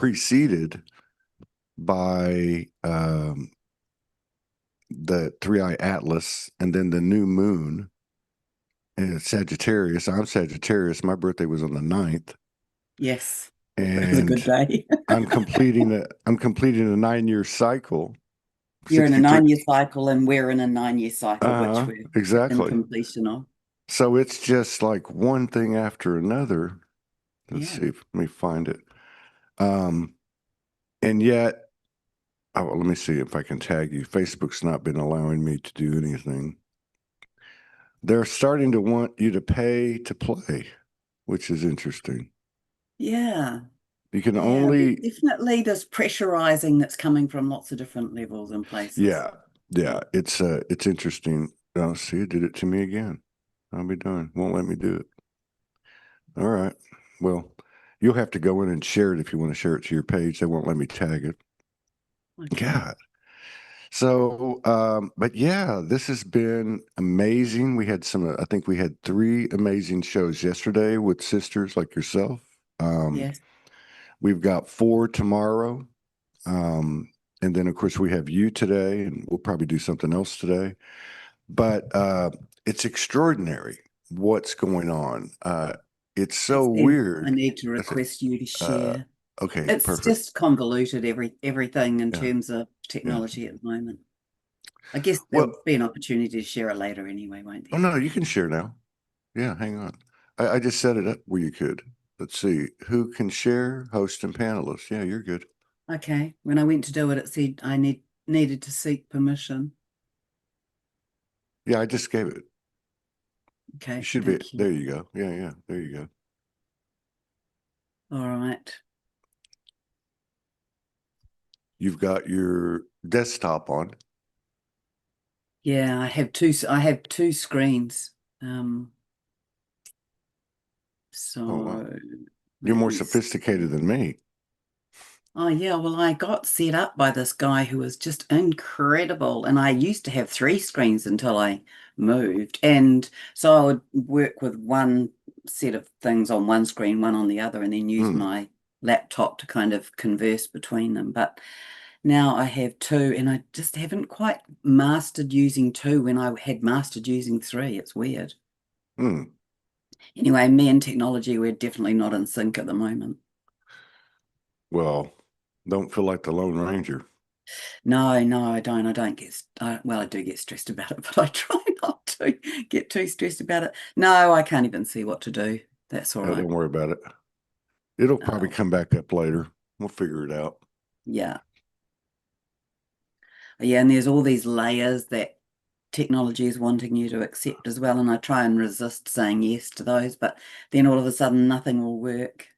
preceded by the three-eye atlas and then the new moon and Sagittarius. I'm Sagittarius. My birthday was on the 9th. Yes, it was a good And day. I'm completing a 9-year cycle. You're in a 63. 9 year cycle, and we're in a 9 year cycle, which we're in Exactly. completion of. So it's just like one thing after another. Let's Yeah. see let me find it. And yet, let me see if I can tag you. Facebook's not been allowing me to do anything. They're starting to want you to pay to play, which is interesting. Yeah. You can Yeah. There's only, definitely this pressurizing that's coming from lots of different levels and places. yeah, it's interesting. Oh, see, it did it to me again. I'll be darned. Won't let me do it. All right. Well, you'll have to go in and share it if you want to share it to your page. They won't let me tag it. Okay. God. So, but yeah, this has been amazing. We had I think we had 3 amazing shows yesterday with sisters like yourself. Um, Yes. we've got 4 tomorrow. And then of course we have you today, and we'll probably do something else today. But it's extraordinary what's going on. It's It so says I weird. need to That's it. request you to Uh, share. okay, It's perfect. just convoluted everything in Yeah, terms of yeah. technology at the moment. I guess Well, there'll be an opportunity to share it later anyway, won't oh there? no, you can share now. Yeah, hang on. I just set it up where you could. Let's see. Who can share? Host and panelists. Yeah, you're good. Okay. When I went to do it, it said I needed to seek permission. Yeah, I just gave it. You Okay, should be. thank you. There you go. Yeah, yeah. There you go. All right. You've got your desktop on. Yeah, I have two screens. Um, Oh, wow. so You're let more me sophisticated see. than me. Oh yeah, well I got set up by this guy who was just incredible. And I used to have three screens until I moved. And so I would work with one set of things on one screen, one on the other, and then use Hmm. my laptop to kind of converse between them. But now I have two, and I just haven't quite mastered using two when I had mastered using three. It's weird. Hmm. Anyway, me and technology, we're definitely not in sync at the moment. Well, don't feel like the Lone Ranger. No, no, I don't. I don't get, well, I do get stressed about it, but I try not to get too stressed about it. No, I can't even see what to do. That's all Oh, right. don't worry about it. It'll probably Oh, come back up later. We'll figure it out. yeah. Yeah, and there's all these layers that technology is wanting you to accept as well. And I try and resist saying yes to those, but then all of a sudden nothing will work.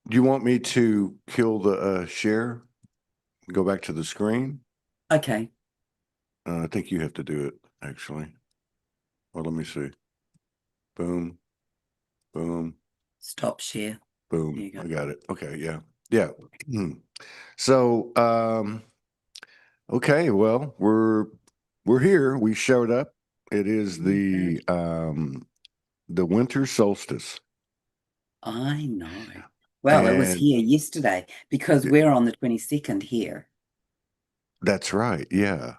Do you want me to kill the share? Go back to the screen? Okay, I think you have to do it, actually. Well, let me see. Boom, boom, stop share. There boom. you go. I got it. Okay, yeah. Yeah. Hmm. So, okay, well, we're here. We showed up. It is We did. the winter solstice. I know. Well, it was And here yesterday because we're on the 22nd here. that's right. Yeah.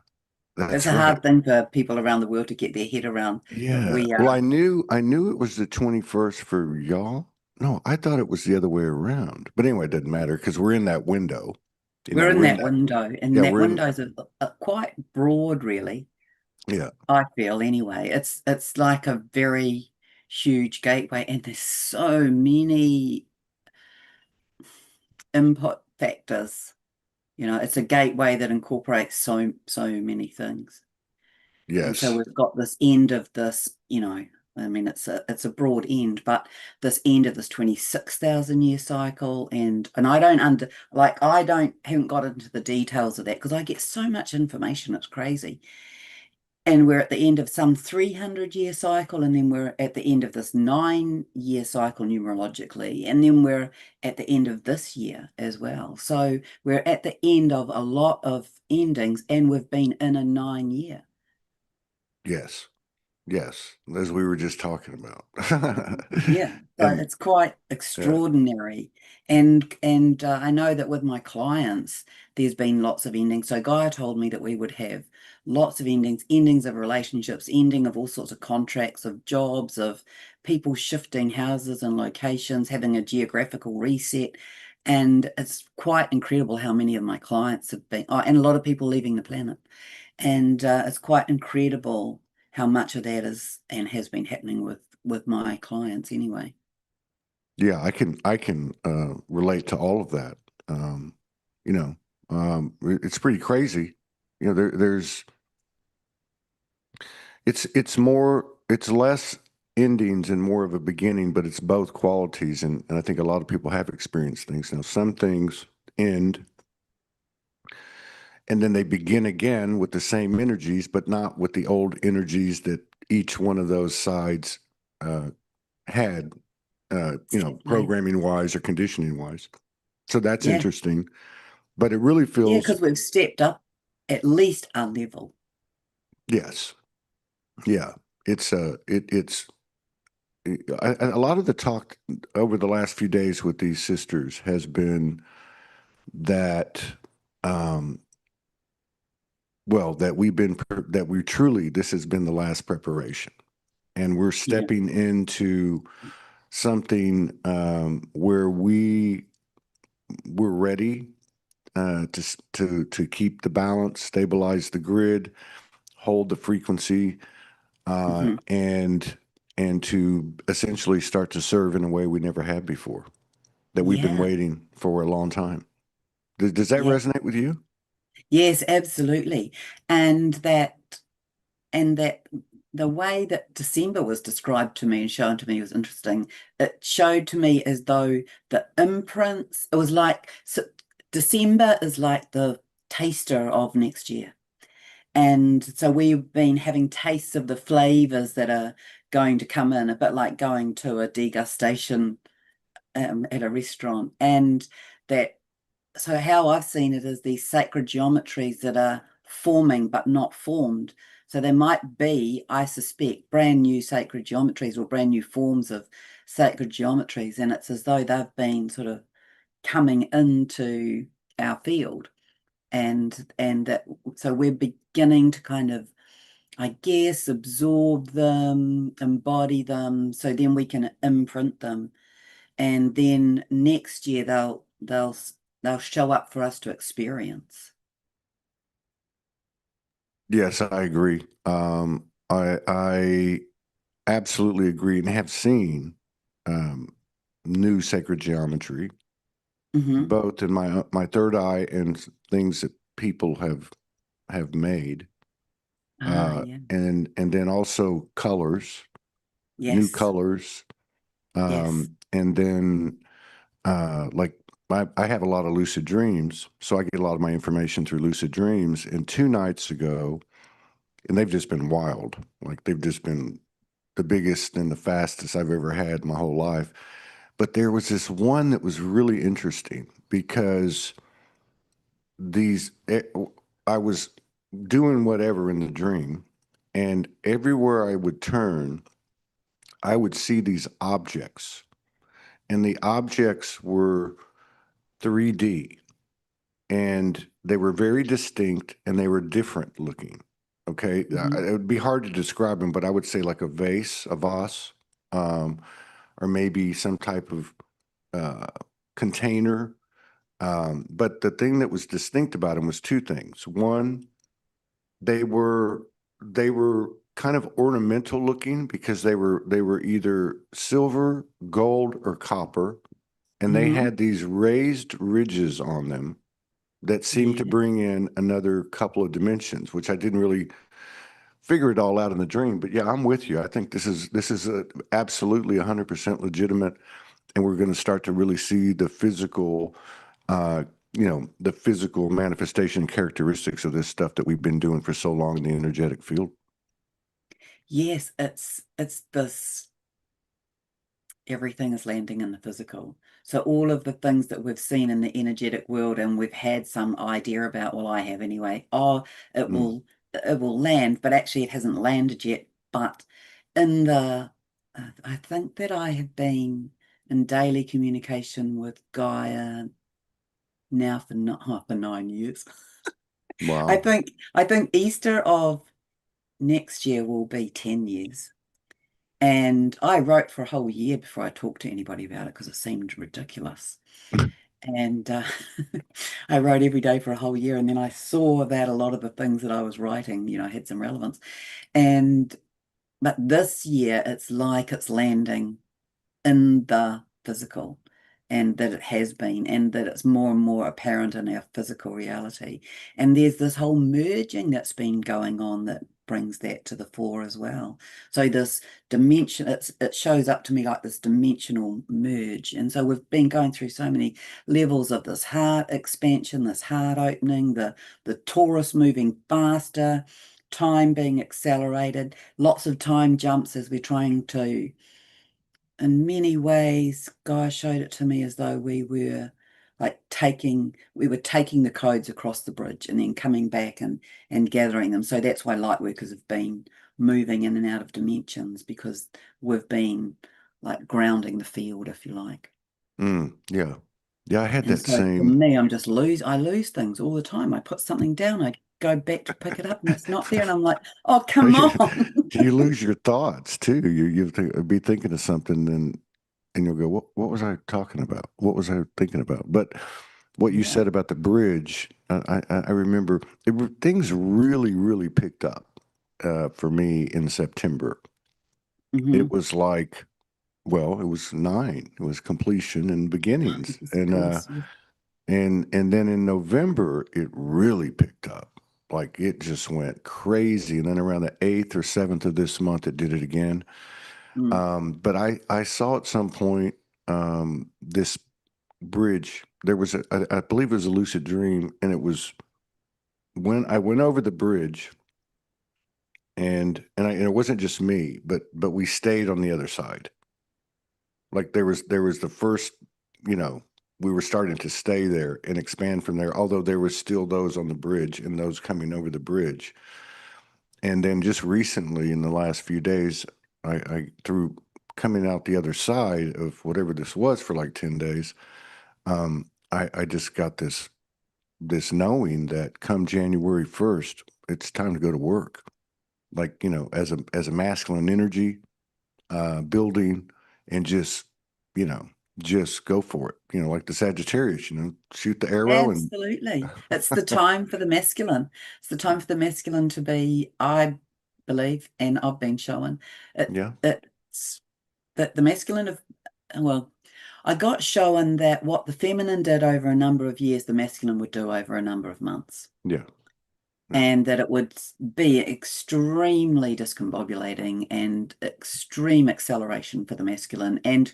It's That's a right. hard thing for people around the world to get their head around, but Yeah. we Well, are. I knew it was the 21st for y'all. No, I thought it was the other way around. But anyway, it doesn't matter because we're in that window. You know, We're in we're in that that. window, Yeah, and that we're in. window is quite broad, really. Yeah. I feel anyway. It's like a very huge gateway, and there's so many input factors. You know, it's a gateway that incorporates so many things. And so Yes. we've got this end of this, I mean it's a broad end, but this end of this 26,000 year cycle, and I don't I don't haven't got into the details of that because I get so much information, it's crazy. And we're at the end of some 300-year cycle, and then we're at the end of this 9 year cycle numerologically, and then we're at the end of this year as well. So we're at the end of a lot of endings, and we've been in a 9 year. Yes. Yes, as we were just talking about. Yeah, so And it's quite yeah, extraordinary. And I know that with my clients, there's been lots of endings. So Gaia told me that we would have lots of endings, endings of relationships, ending of all sorts of contracts, of jobs, of people shifting houses and locations, having a geographical reset. And it's quite incredible how many of my clients have been, oh, and a lot of people leaving the planet. And it's quite incredible how much of that is and has been happening with my clients anyway. yeah, I can relate to all of that. Um, you know, it's pretty crazy. You know, there's it's less endings and more of a beginning, but it's both qualities, and I think a lot of people have experienced things. Now, some things end and then they begin again with the same energies, but not with the old energies that each one of those sides uh, had, Exactly. programming wise or conditioning wise. So that's Yeah. interesting. But it really Yeah, feels, because we've stepped up at least a level. yes, yeah, it's a lot of the talk over the last few days with these sisters has been that, um, well, that we truly, this has been the last preparation, and we're Yeah. stepping into something where we're ready to keep the balance, stabilize the grid, hold the frequency, Hmm. and to essentially start to serve in a way we never had before, that we've been Yeah. waiting for a long time. Does that Yeah. resonate with you? Yes, absolutely. And that the way that December was described to me and shown to me was interesting. It showed to me as though the imprints, it was like, so December is like the taster of next year. And so we've been having tastes of the flavors that are going to come in, a bit like going to a degustation at a restaurant. And that, so how I've seen it is these sacred geometries that are forming but not formed. So there might be, I suspect, brand new sacred geometries or brand new forms of sacred geometries. And it's as though they've been sort of coming into our field. And that so we're beginning to kind of, I guess, absorb them, embody them, so then we can imprint them. And then next year they'll show up for us to experience. Yes, I agree. I absolutely agree and have seen um, new sacred geometry, Hmm. both in my third eye and things that people have made, Ah, yeah. and then also colors, new Yes. colors, Yes. and then like I have a lot of lucid dreams, so I get a lot of my information through lucid dreams. And 2 nights ago, and they've just been wild, like they've just been the biggest and the fastest I've ever had my whole life. But there was this one that was really interesting because these I was doing whatever in the dream, and everywhere I would turn, I would see these objects, and the objects were 3D, and they were very distinct and they were different looking. Okay, Hmm. it would be hard to describe them, but I would say like a vase, a vase, um, or maybe some type of uh, container. But the thing that was distinct about them was two things. One, they were they were kind of ornamental looking because they were either silver, gold, or copper, and they Hmm. had these raised ridges on them that seemed to Yeah. bring in another couple of dimensions, which I didn't really figure it all out in the dream. But yeah, I'm with you. I think this is absolutely 100% legitimate, and we're going to start to really see the physical, uh, the physical manifestation characteristics of this stuff that we've been doing for so long in the energetic field. Yes, it's this, everything is landing in the physical. So all of the things that we've seen in the energetic world and we've had some idea about, well, I have anyway, oh, it Mm. will it will land, but actually it hasn't landed yet but in the, I think that I have been in daily communication with Gaia now for not for 9 years. I Wow. think I think Easter of next year will be 10 years. And I wrote for a whole year before I talked to anybody about it because it seemed ridiculous. And I wrote every day for a whole year. And then I saw that a lot of the things that I was writing, had some relevance. And but this year it's like it's landing in the physical, and that it has been, and that it's more and more apparent in our physical reality. And there's this whole merging that's been going on that brings that to the fore as well. So this dimension, it shows up to me like this dimensional merge. And so we've been going through so many levels of this heart expansion, this heart opening, the torus moving faster, time being accelerated, lots of time jumps as we're trying to, in many ways, Guy showed it to me as though we were taking the codes across the bridge and then coming back and gathering them. So that's why light workers have been moving in and out of dimensions, because we've been like grounding the field, if you like. Yeah. Yeah, I had And that so for same. me, I lose things all the time. I put something down, I go back to pick it up and it's not there. And I'm like, oh, come on. You lose your thoughts too. Be thinking of something and you'll go, what was I talking about? What was I thinking about? But what you Yeah. said about the bridge, I remember things really, really picked up for me in September. Hmm. It was like, well, it was nine. It was completion and beginnings, Yes, of course. Yeah. and then in November it really picked up. Like it just went crazy, and then around the 8th or 7th of this month, it did it again. Mm. But I saw at some point this bridge. There was I believe it was a lucid dream, and it was when I went over the bridge, and it wasn't just me, but we stayed on the other side. Like there was the first, you know, we were starting to stay there and expand from there. Although there was still those on the bridge and those coming over the bridge. And then just recently, in the last few days, I through coming out the other side of whatever this was for like 10 days, I just got this knowing that come January 1st, it's time to go to work. Like, as a masculine energy, building, and you know, just go for it. Like the Sagittarius, shoot the arrow and Absolutely. It's the time for the masculine. It's the time for the masculine to be, I believe, and I've been shown yeah, it's that the masculine of, well, I got shown that what the feminine did over a number of years, the masculine would do over a number of months. yeah, yeah, And that it would be extremely discombobulating and extreme acceleration for the masculine. And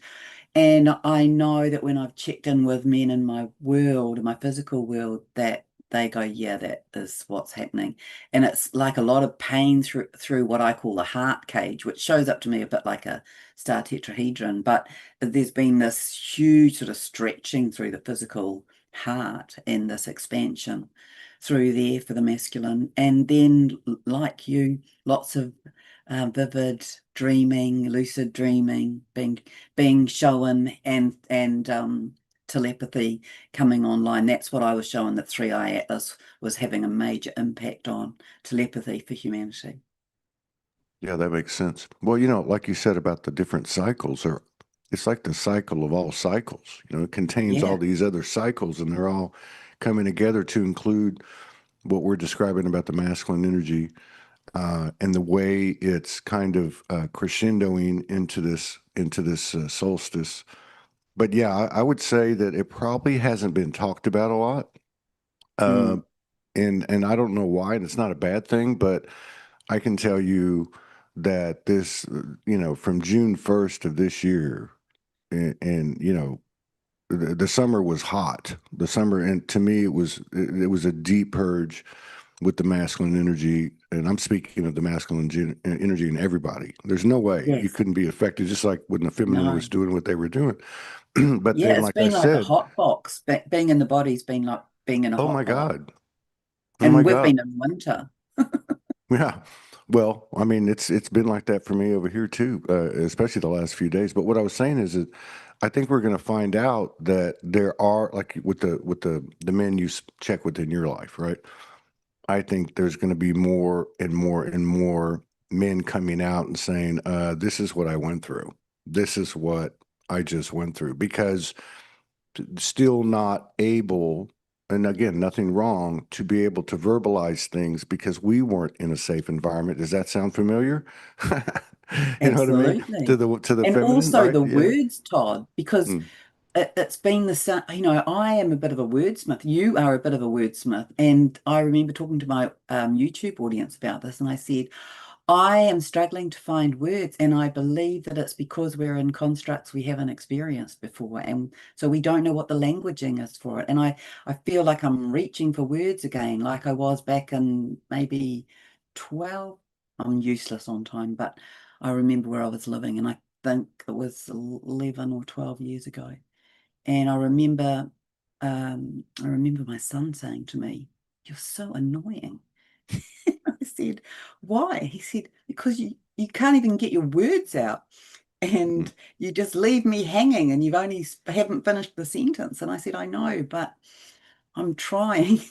I know that when I've checked in with men in my world, in my physical world, that they go, yeah, that is what's happening. And it's like a lot of pain through what I call the heart cage, which shows up to me a bit like a star tetrahedron. But there's been this huge sort of stretching through the physical heart and this expansion through there for the masculine. And then, like you, lots of vivid dreaming, lucid dreaming, being shown, and telepathy coming online. That's what I was showing, that 3i Atlas was having a major impact on telepathy for humanity. yeah. That makes sense. Well, like you said about the different cycles, or it's like the cycle of all cycles. It contains all Yeah. these other cycles, and they're all coming together to include what we're describing about the masculine energy, and the way it's kind of crescendoing into this solstice. But yeah, I would say that it probably hasn't been talked about a lot, uh, Mm, and I don't know why, and it's not a bad thing, but I can tell you that this, from June 1st of this year, and the summer was hot. The summer, and to me, it was a deep purge with the masculine energy, and I'm speaking of the masculine energy in everybody. There's no way you yes. couldn't be affected, just like when the feminine was No. doing what they were doing. But Yeah, then, it's like I been like a said, hot box. Being in the body's been like being in a oh hot my box. God, oh my And we've God, been in winter. yeah. Well, I mean, it's been like that for me over here too, especially the last few days. But what I was saying is that I think we're going to find out that there are, like with the men you check within your life, right? I think there's going to be more and more and more men coming out and saying, "This is what I went through. This is what I just went through," because still not able, and again, nothing wrong to be able to verbalize things because we weren't in a safe environment. Does that sound familiar? You know what I mean? To Absolutely. the And feminine, also right? the Yeah. words, Todd, because Mm, it's been the same. I am a bit of a wordsmith. You are a bit of a wordsmith. And I remember talking to my YouTube audience about this, and I said, I am struggling to find words, and I believe that it's because we're in constructs we haven't experienced before, and so we don't know what the languaging is for it. And I feel like I'm reaching for words again, like I was back in maybe 12. I'm useless on time, but I remember where I was living, and I think it was 11 or 12 years ago. And I remember my son saying to me, "You're so annoying." I said, "Why?" He said, "Because you can't even get your words out mm, and you just leave me hanging and you've only haven't finished the sentence." And I said, "I know, but I'm trying."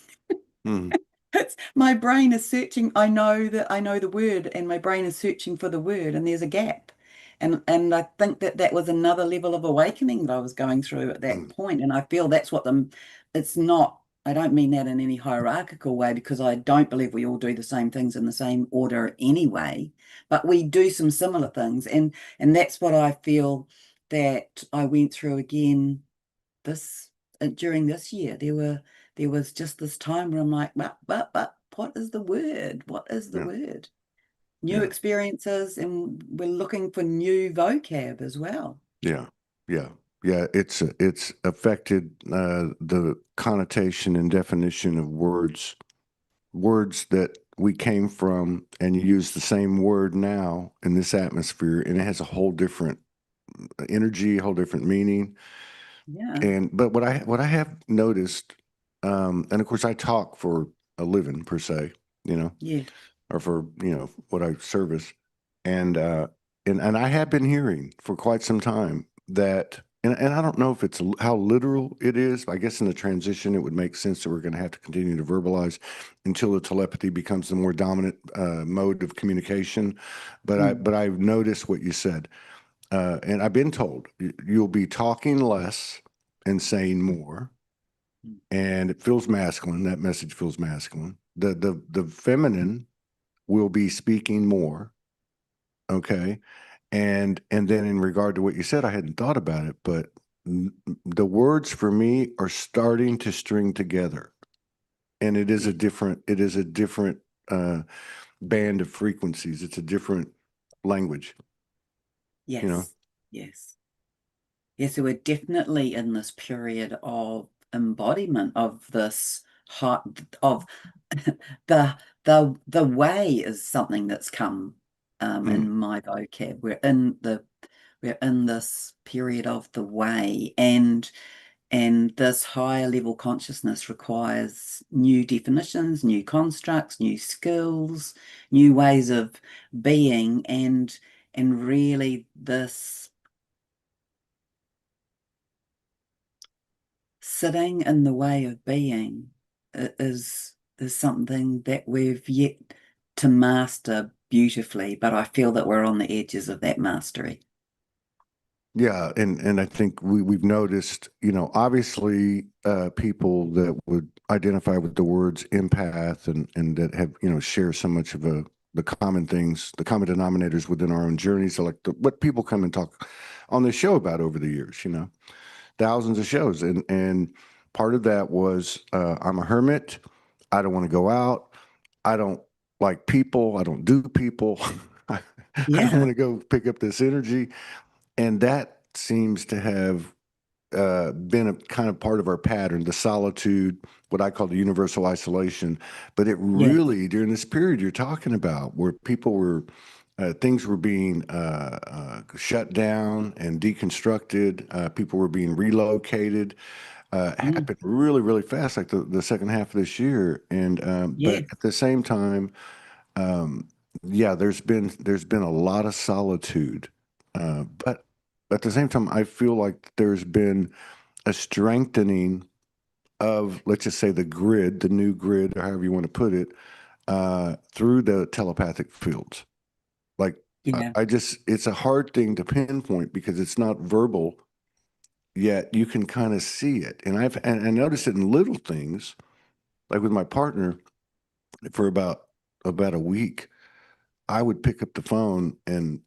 mm, It's my brain is searching. I know that I know the word, and my brain is searching for the word, and there's a gap. And I think that that was another level of awakening that I was going through at that mm, point. And I feel that's what the it's not. I don't mean that in any hierarchical way because I don't believe we all do the same things in the same order anyway, but we do some similar things. And that's what I feel that I went through again this during this year. There was just this time where I'm like, but what is the word? What is the yeah, word? New yeah, experiences, and we're looking for new vocab as well. yeah, yeah, yeah. It's affected the connotation and definition of words that we came from, and you use the same word now in this atmosphere, and it has a whole different energy, a whole different meaning. Yeah. And but what I have noticed, and of course I talk for a living per se, you know, Yeah. or for what I service, and and I have been hearing for quite some time that. And I don't know if it's how literal it is. I guess in the transition, it would make sense that we're going to have to continue to verbalize until the telepathy becomes the more dominant mode of communication. Mm. But I've noticed what you said, and I've been told you'll be talking less and saying more, Mm. and it feels masculine. That message feels masculine. The feminine will be speaking more. Okay, and then in regard to what you said, I hadn't thought about it, but the words for me are starting to string together, and Yeah. it is a different uh, band of frequencies. It's a different language. You know. Yes. Yes. Yeah, so we're definitely in this period of embodiment of this heart of the way is something that's come Mm, in my vocab. We're in this period of the way, and this higher level consciousness requires new definitions, new constructs, new skills, new ways of being, and really this sitting in the way of being is something that we've yet to master beautifully, but I feel that we're on the edges of that mastery. yeah, and I think we've noticed, obviously, people that would identify with the words empath and that have, share so much of the common things, the common denominators within our own journeys, are like what people come and talk on the show about over the years, thousands of shows, and part of that was I'm a hermit. I don't want to go out. I don't like people. I don't do people. I don't Yeah, want to go pick up this energy. And that seems to have been a kind of part of our pattern, the solitude, what I call the universal isolation. But it yes, really, during this period you're talking about, where people were, things were being shut down and deconstructed, people were being relocated, mm, happened really, really fast, like the second half of this year. And but yes, at the same time, um, yeah, there's been a lot of solitude, but at the same time, I feel like there's been a strengthening of, let's just say, the grid, the new grid, or however you want to put it, through the telepathic fields. Like, Yeah. it's a hard thing to pinpoint because it's not verbal, yet you can kind of see it. And I noticed it in little things, like with my partner, for about a week, I would pick up the phone and,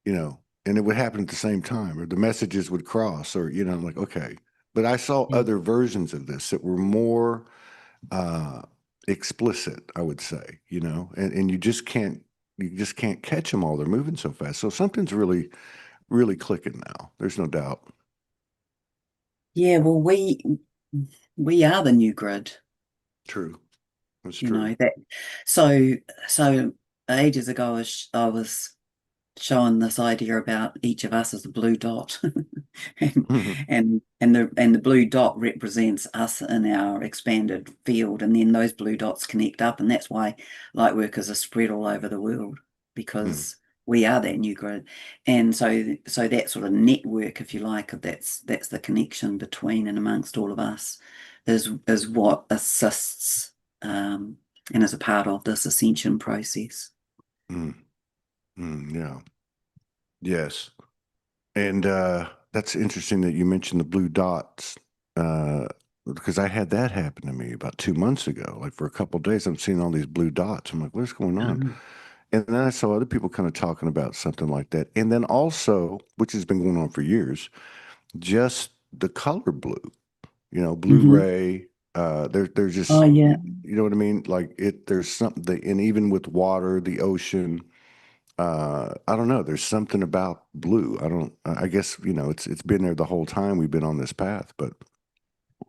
and it would happen at the same time, or the messages would cross, or, I'm like, okay. But I saw Yeah. other versions of this that were more uh, explicit, I would say, and you just can't catch them all. They're moving so fast. So something's really, really clicking now. There's no doubt. Yeah, well, we are the new grid, True. That's you true. know that. So so ages ago, I was showing this idea about each of us as a blue dot, and and the blue dot represents us in our expanded field, and then those blue dots connect up, and that's why light workers are spread all over the world Mm, because we are that new grid, and so that sort of network, if you like, that's the connection between and amongst all of us, is what assists and is a part of this ascension process. mm, yeah. Yes. And that's interesting that you mentioned the blue dots, uh, because I had that happen to me about 2 months ago. Like for a couple of days, I'm seeing all these blue dots. I'm like, what's going on? Um, And then I saw other people kind of talking about something like that. And then also, which has been going on for years, just the color blue, blue mhm. ray. There's Oh just, yeah. you know what I mean? Like there's something, and even with water, the ocean, I don't know. There's something about blue. I guess, it's been there the whole time we've been on this path, but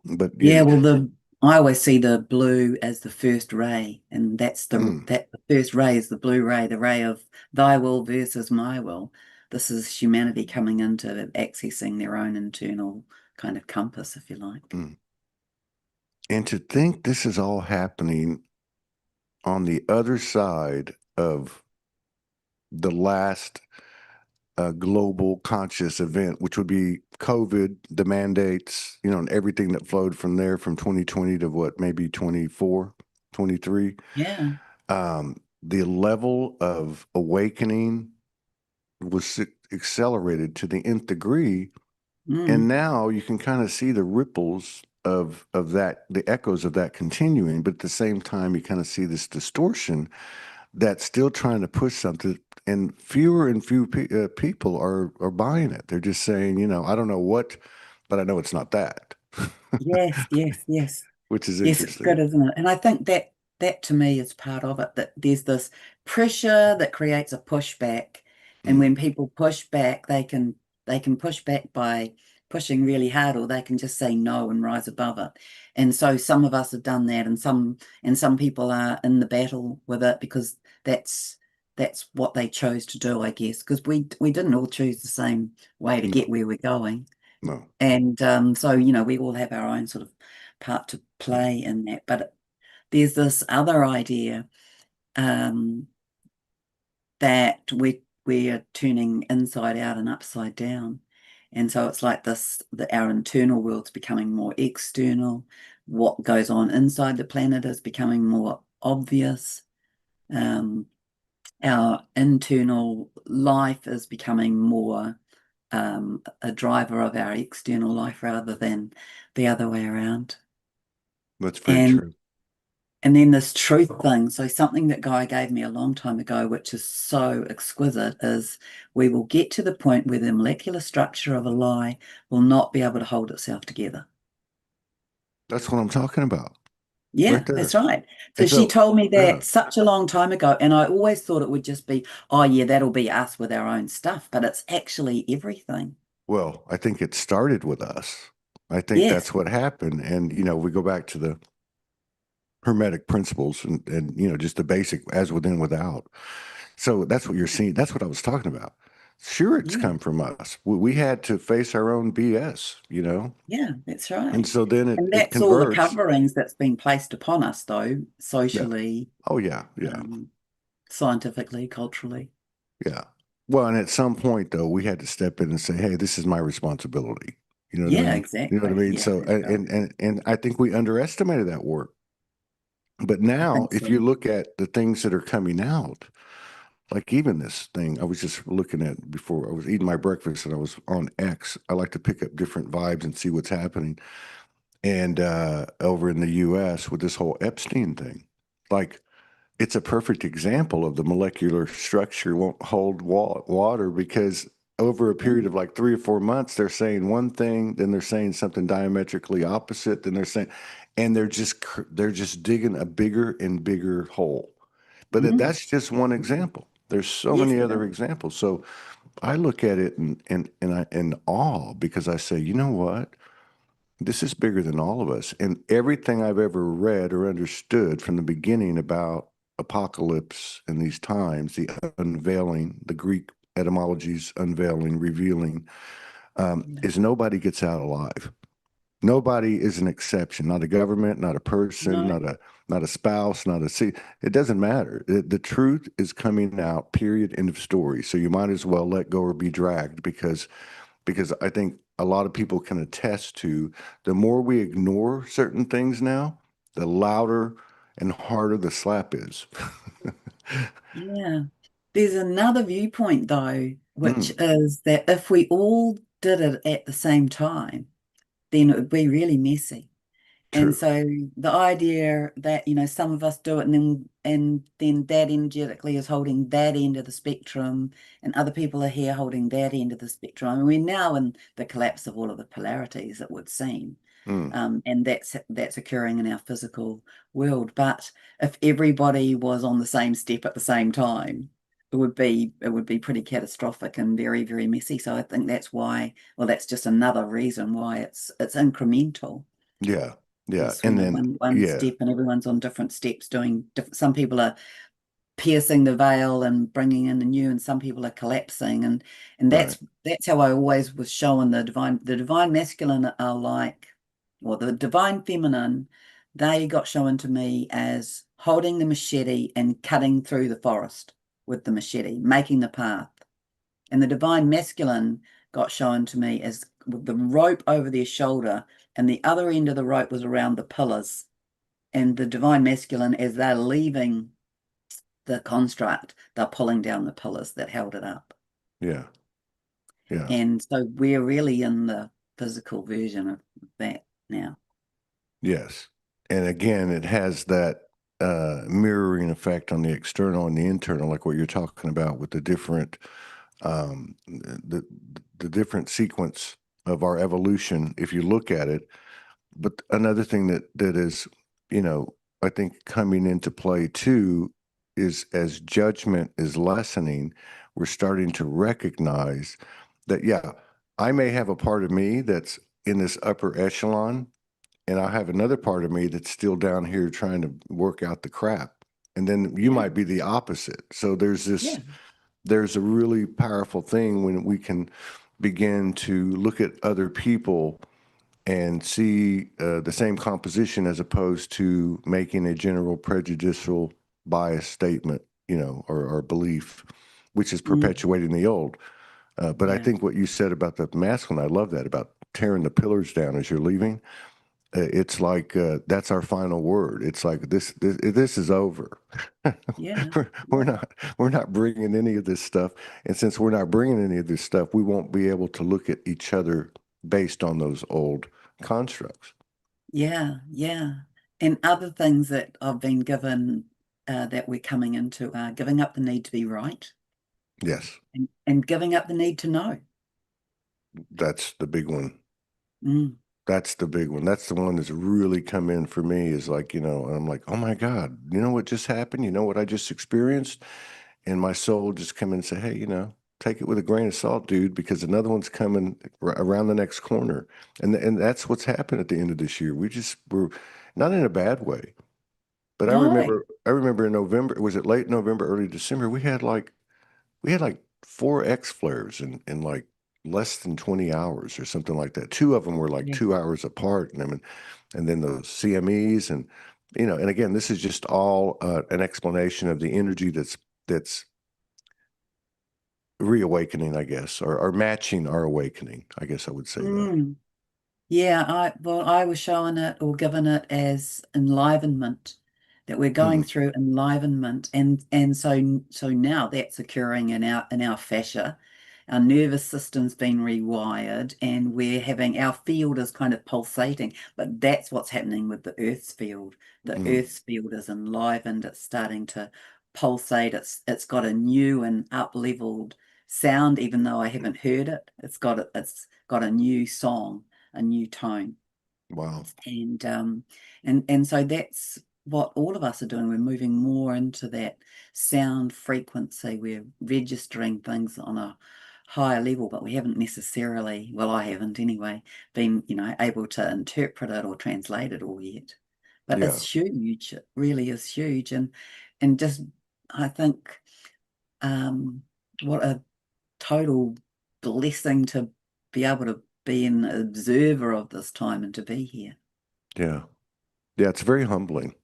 Yeah, yeah. well, I always see the blue as the first ray, and Mm, the first ray is the blue ray, the ray of thy will versus my will. This is humanity coming into accessing their own internal kind of compass, if you like. mm. And to think this is all happening on the other side of the last global conscious event, which would be COVID, the mandates, and everything that flowed from there from 2020 to what, maybe 24, 23. Yeah. The level of awakening was accelerated to the nth degree. And Mm. now you can kind of see the ripples of that, the echoes of that continuing, but at the same time, you kind of see this distortion that's still trying to push something, and fewer and fewer people are buying it. They're just saying, I don't know what, but I know it's not that, Yes, yes, yes. which is Yes, it's good, interesting. isn't it? And I think that to me is part of it, that there's this pressure that creates a pushback. And Mm, when people push back, they can push back by pushing really hard, or they can just say no and rise above it. And so some of us have done that, and some people are in the battle with it because that's that's what they chose to do, I guess, because we didn't all choose the same way to get no, where we're going. no. And so, we all have our own sort of part to play in that. But there's this other idea um, that we're turning inside out and upside down. And so it's like this, that our internal world's becoming more external. What goes on inside the planet is becoming more obvious. Um, our internal life is becoming more a driver of our external life rather than the other way around. That's very And true. and then this truth thing. So something that Guy gave me a long time ago, which is so exquisite, is we will get to the point where the molecular structure of a lie will not be able to hold itself together. That's what I'm talking about, Yeah, right that's there. right. So And she so, told me yeah. that such a long time ago, and I always thought it would just be, oh yeah, that'll be us with our own stuff, but it's actually everything. Well, I think it started with us. I think Yes. that's what happened. And, we go back to the hermetic principles, and just the basic as within, without. So that's what you're seeing. That's what I was talking about. Sure, it's Yeah. come from us. We had to face our own BS. Yeah, that's And right. so then it, And it that's all the converts. coverings that's been placed upon us, though, Yeah. socially, Oh, yeah. Yeah. um, scientifically, culturally. Yeah. Well, and at some point though, we had to step in and say, "Hey, this is my responsibility." You know what I Yeah, mean? You know what I exactly. mean? Yeah, So, that's right. and I think we underestimated that work. But I now, think if so. you look at the things that are coming out, like even this thing I was just looking at before I was eating my breakfast and I was on X. I like to pick up different vibes and see what's happening. And over in the US with this whole Epstein thing, like it's a perfect example of the molecular structure won't hold water because over a period Mm, of like 3 or 4 months, they're saying one thing, then they're saying something diametrically opposite, then they're saying, and they're just digging a bigger and bigger hole. But mm, that's just one mm. example. There's so Yes, many it other is. examples. So I look at it and I in awe because I say, you know what? This is bigger than all of us. And everything I've ever read or understood from the beginning about apocalypse and these times, the unveiling, the Greek etymologies, unveiling, revealing, Yeah. is nobody gets out alive. Nobody is an exception. Not a government, not a person, No. not a spouse, not a see. It doesn't matter. The truth is coming out. Period. End of story. So you might as well let go or be dragged because I think a lot of people can attest to the more we ignore certain things now, the louder and harder the slap is. Yeah. There's another viewpoint though, which Mm, is that if we all did it at the same time, then it would be really messy. And true. so the idea that, some of us do it and then that energetically is holding that end of the spectrum and other people are here holding that end of the spectrum. I mean, we're now in the collapse of all of the polarities, it would seem. Mm, And that's occurring in our physical world. But if everybody was on the same step at the same time, it would be pretty catastrophic and very, very messy. So I think that's why, well, that's just another reason why it's incremental. yeah. Yeah. Is And then, one yeah. step and everyone's on different steps doing different. Some people are piercing the veil and bringing in the new, and some people are collapsing, and Right. that's how I always was showing the divine masculine are like, or the divine feminine, they got shown to me as holding the machete and cutting through the forest with the machete, making the path. And the divine masculine got shown to me as with the rope over their shoulder, and the other end of the rope was around the pillars. And the divine masculine, as they're leaving the construct, they're pulling down the pillars that held it up. Yeah. Yeah. And so we're really in the physical version of that now. Yes. And again, it has that mirroring effect on the external and the internal, like what you're talking about with the different the different sequence of our evolution, if you look at it. But another thing that is, you know, I think coming into play too is as judgment is lessening, we're starting to recognize that, yeah, I may have a part of me that's in this upper echelon, and I have another part of me that's still down here trying to work out the crap. And then you Yeah, might be the opposite. So yeah, there's a really powerful thing when we can begin to look at other people and see the same composition as opposed to making a general prejudicial bias statement, or belief, which is mm, perpetuating the old. But I yeah, think what you said about the masculine, I love that about tearing the pillars down as you're leaving. It's like that's our final word. It's like this is over. yeah, we're, we're yeah, not we're not bringing any of this stuff, and since we're not bringing any of this stuff, we won't be able to look at each other based on those old constructs. yeah, yeah. And other things that I've been given that we're coming into are giving up the need to be right Yes, and giving up the need to know. that's the big one. Mm, That's the big one. That's the one that's really come in for me is like, I'm like, oh my God, you know what just happened? You know what I just experienced? And my soul just come in and say, hey, take it with a grain of salt, dude, because another one's coming around the next corner. And that's what's happened at the end of this year. We're not in a bad way, but I no, remember I remember in November, was it late November, early December, we had like 4 X flares in like less than 20 hours or something like that. Two of them were like yeah, 2 hours apart, and then those CMEs and again, this is just all an explanation of the energy that's that's reawakening, I guess, or matching our awakening. I guess I would say that. Mm. Yeah, I was showing it or given it as enlivenment, that we're going Hmm. through enlivenment, and so now that's occurring in our fascia. Our nervous system's been rewired, and we're having our field is kind of pulsating, but that's what's happening with the Earth's field. The Mm. Earth's field is enlivened, it's starting to pulsate, it's got a new and up-leveled sound, even though I haven't heard it. It's got a new song, a new tone. Wow. And so that's what all of us are doing. We're moving more into that sound frequency. We're registering things on a higher level, but we haven't necessarily, well, I haven't anyway, been, able to interpret it or translate it all yet. But Yeah. it's huge. It really is huge. And just I think um what a total blessing to be able to be an observer of this time and to be here. Yeah. Yeah. It's very humbling.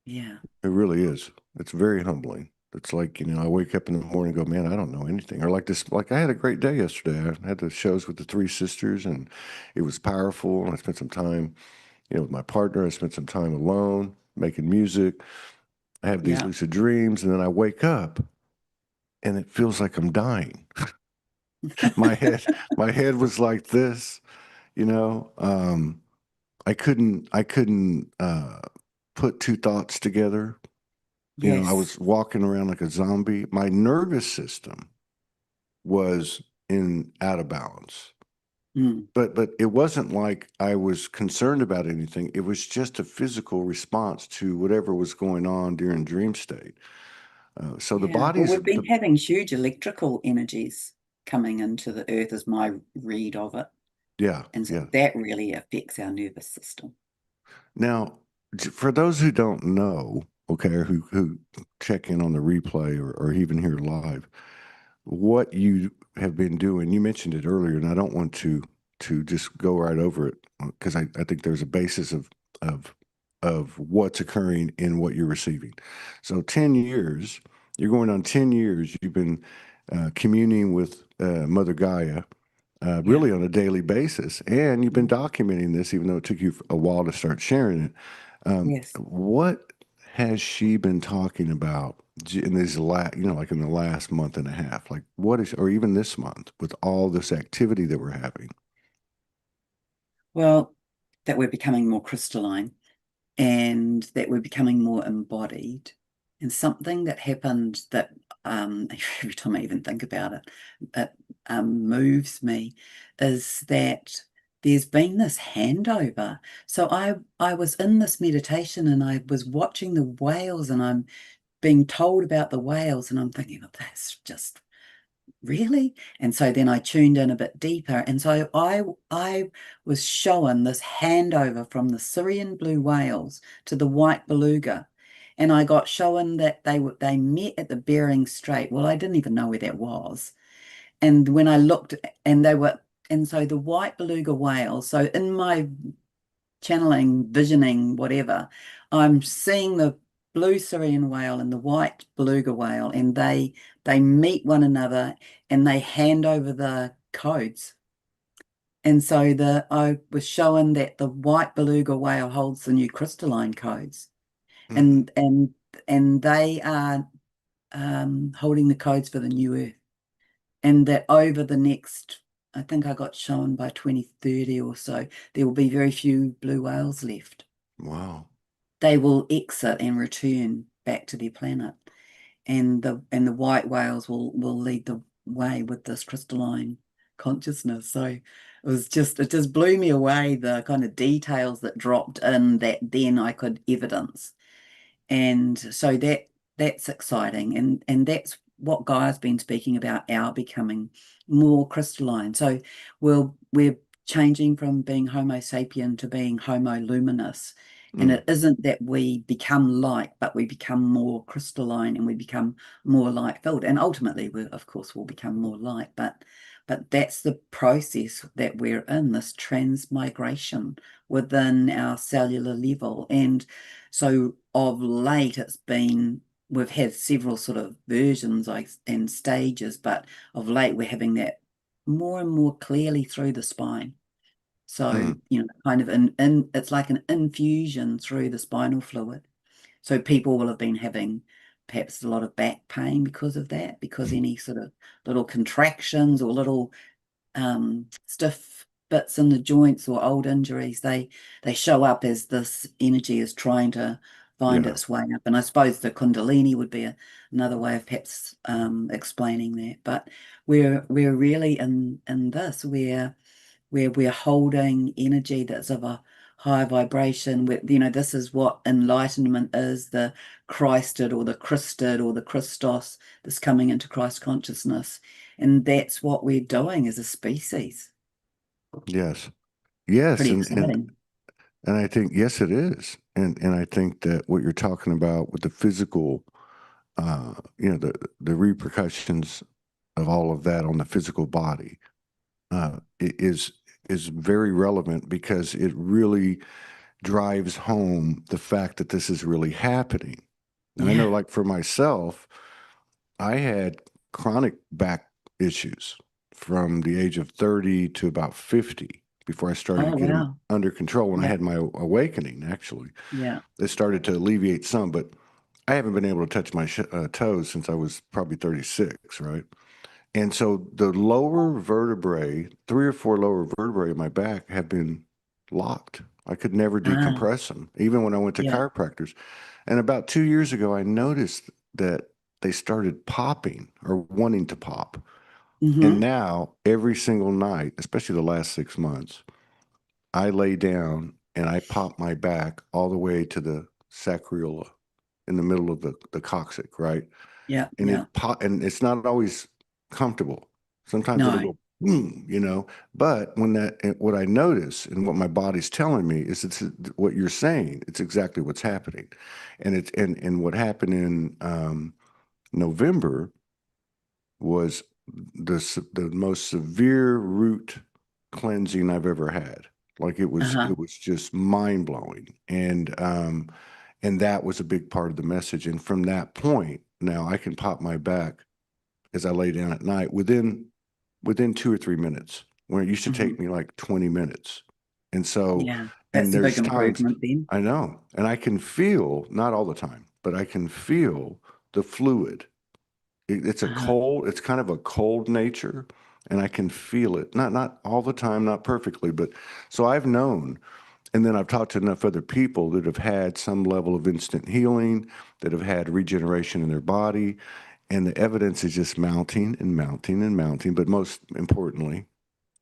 Yeah, It really is. It's very humbling. It's like, I wake up in the morning and go, man, I don't know anything. Or like this, like I had a great day yesterday. I had the shows with the three sisters and it was powerful. And I spent some time, with my partner. I spent some time alone making music. I have these yeah, lucid dreams and then I wake up and it feels like I'm dying. My head, my head was like this, you know. I couldn't put two thoughts together. I yes, was walking around like a zombie. My nervous system was in out of balance. mm, But it wasn't like I was concerned about anything. It was just a physical response to whatever was going on during dream state. So the yeah. Well, body's we've been the having huge electrical energies coming into the earth, is my read of it. yeah, And so yeah. that really affects our nervous system. Now, for those who don't know, okay, or who check in on the replay or even here live, what you have been doing, you mentioned it earlier, and I don't want to just go right over it because I think there's a basis of of what's occurring in what you're receiving. So 10 years, you're going on 10 years, you've been communing with Mother Gaia Yeah, really on a daily basis. And you've been mm, documenting this, even though it took you a while to start sharing it. yes. What has she been talking about in these like in the last month and a half? Like what is, or even this month with all this activity that we're having? Well, that we're becoming more crystalline, and that we're becoming more embodied. And something that happened that every time I even think about it, it moves me, is that there's been this handover. So I was in this meditation and I was watching the whales, and I'm being told about the whales, and I'm thinking, oh, that's just really. And so then I tuned in a bit deeper, and so I was shown this handover from the Syrian blue whales to the white beluga, and I got shown that they met at the Bering Strait. Well, I didn't even know where that was, and when I looked, and they were, and so the white beluga whales, so in my channeling, visioning, whatever, I'm seeing the blue Syrian whale and the white beluga whale, and they meet one another and they hand over the codes. And so I was showing that the white beluga whale holds the new crystalline codes, Mm, and they are holding the codes for the new earth, and that over the next, I think I got shown by 2030 or so, there will be very few blue whales left. wow. They will exit and return back to their planet, and the white whales will lead the way with this crystalline consciousness. So it just blew me away, the kind of details that dropped in that then I could evidence. And so that's exciting, and that's what Gaia's been speaking about, our becoming more crystalline. So we're changing from being Homo sapien to being Homo luminous. And Mm, it isn't that we become light, but we become more crystalline and we become more light filled. And ultimately, we of course will become more light, but that's the process that we're in, this transmigration within our cellular level. And so of late, it's been we've had several sort of versions like and stages, but of late we're having that more and more clearly through the spine. So, Mm, kind of in it's like an infusion through the spinal fluid. So people will have been having perhaps a lot of back pain because of that, because any sort of little contractions or little stiff bits in the joints or old injuries, they show up as this energy is trying to find yeah. its way up. And I suppose the Kundalini would be another way of perhaps explaining that. But we're really in this where we're holding energy that's of a high vibration. This is what enlightenment is, the Christed or the Christed or the Christos that's coming into Christ consciousness. And that's what we're doing as a species. Yes. Yes. Pretty And exciting. I think, yes, it is. And I think that what you're talking about with the physical, the repercussions of all of that on the physical body, is very relevant because it really drives home the fact that this is really happening. And I know, Yeah. like for myself, I had chronic back issues from the age of 30 to about 50 before I started to Oh, get them wow. under control. When I Yeah. had my awakening, actually, Yeah. it started to alleviate some, but I haven't been able to touch my toes since I was probably 36, right? And so the lower vertebrae, three or four lower vertebrae in my back have been locked. I could never Ah, decompress them, even when I went to yeah. chiropractors. And about 2 years ago, I noticed that they started popping or wanting to pop. And Mm-hmm. now, every single night, especially the last 6 months, I lay down and I pop my back all the way to the sacroiliac in the middle of the coccyx, right? Yeah. And Yeah. and it's not always comfortable. Sometimes it'll No. go boom. But what I notice and what my body's telling me is it's what you're saying. It's exactly what's happening, and what happened in November was the most severe root cleansing I've ever had. Like Uh-huh. it was just mind blowing, and that was a big part of the message. And from that point, now I can pop my back as I lay down at night within 2 or 3 minutes, when it used to Mm-hmm. take me like 20 minutes. And so, Yeah. and That's a big there's times improvement then. I know, and I can feel, not all the time, but I can feel the fluid. Uh-huh. It's kind of a cold nature, and I can feel it. Not all the time, not perfectly, but so I've known. And then I've talked to enough other people that have had some level of instant healing, that have had regeneration in their body, and the evidence is just mounting and mounting and mounting. But most importantly,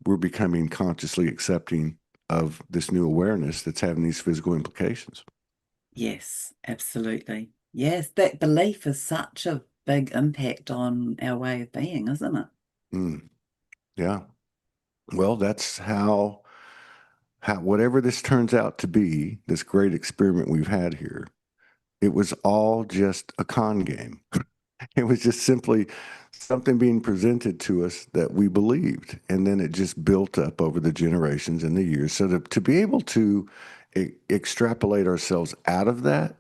we're becoming consciously accepting of this new awareness that's having these physical implications. Yes, absolutely. Yes, that belief is such a big impact on our way of being, isn't it? Mm, yeah. Well, that's how whatever this turns out to be, this great experiment we've had here, it was all just a con game. It was just simply something being presented to us that we believed. And then it just built up over the generations and the years. So to be able to extrapolate ourselves out of that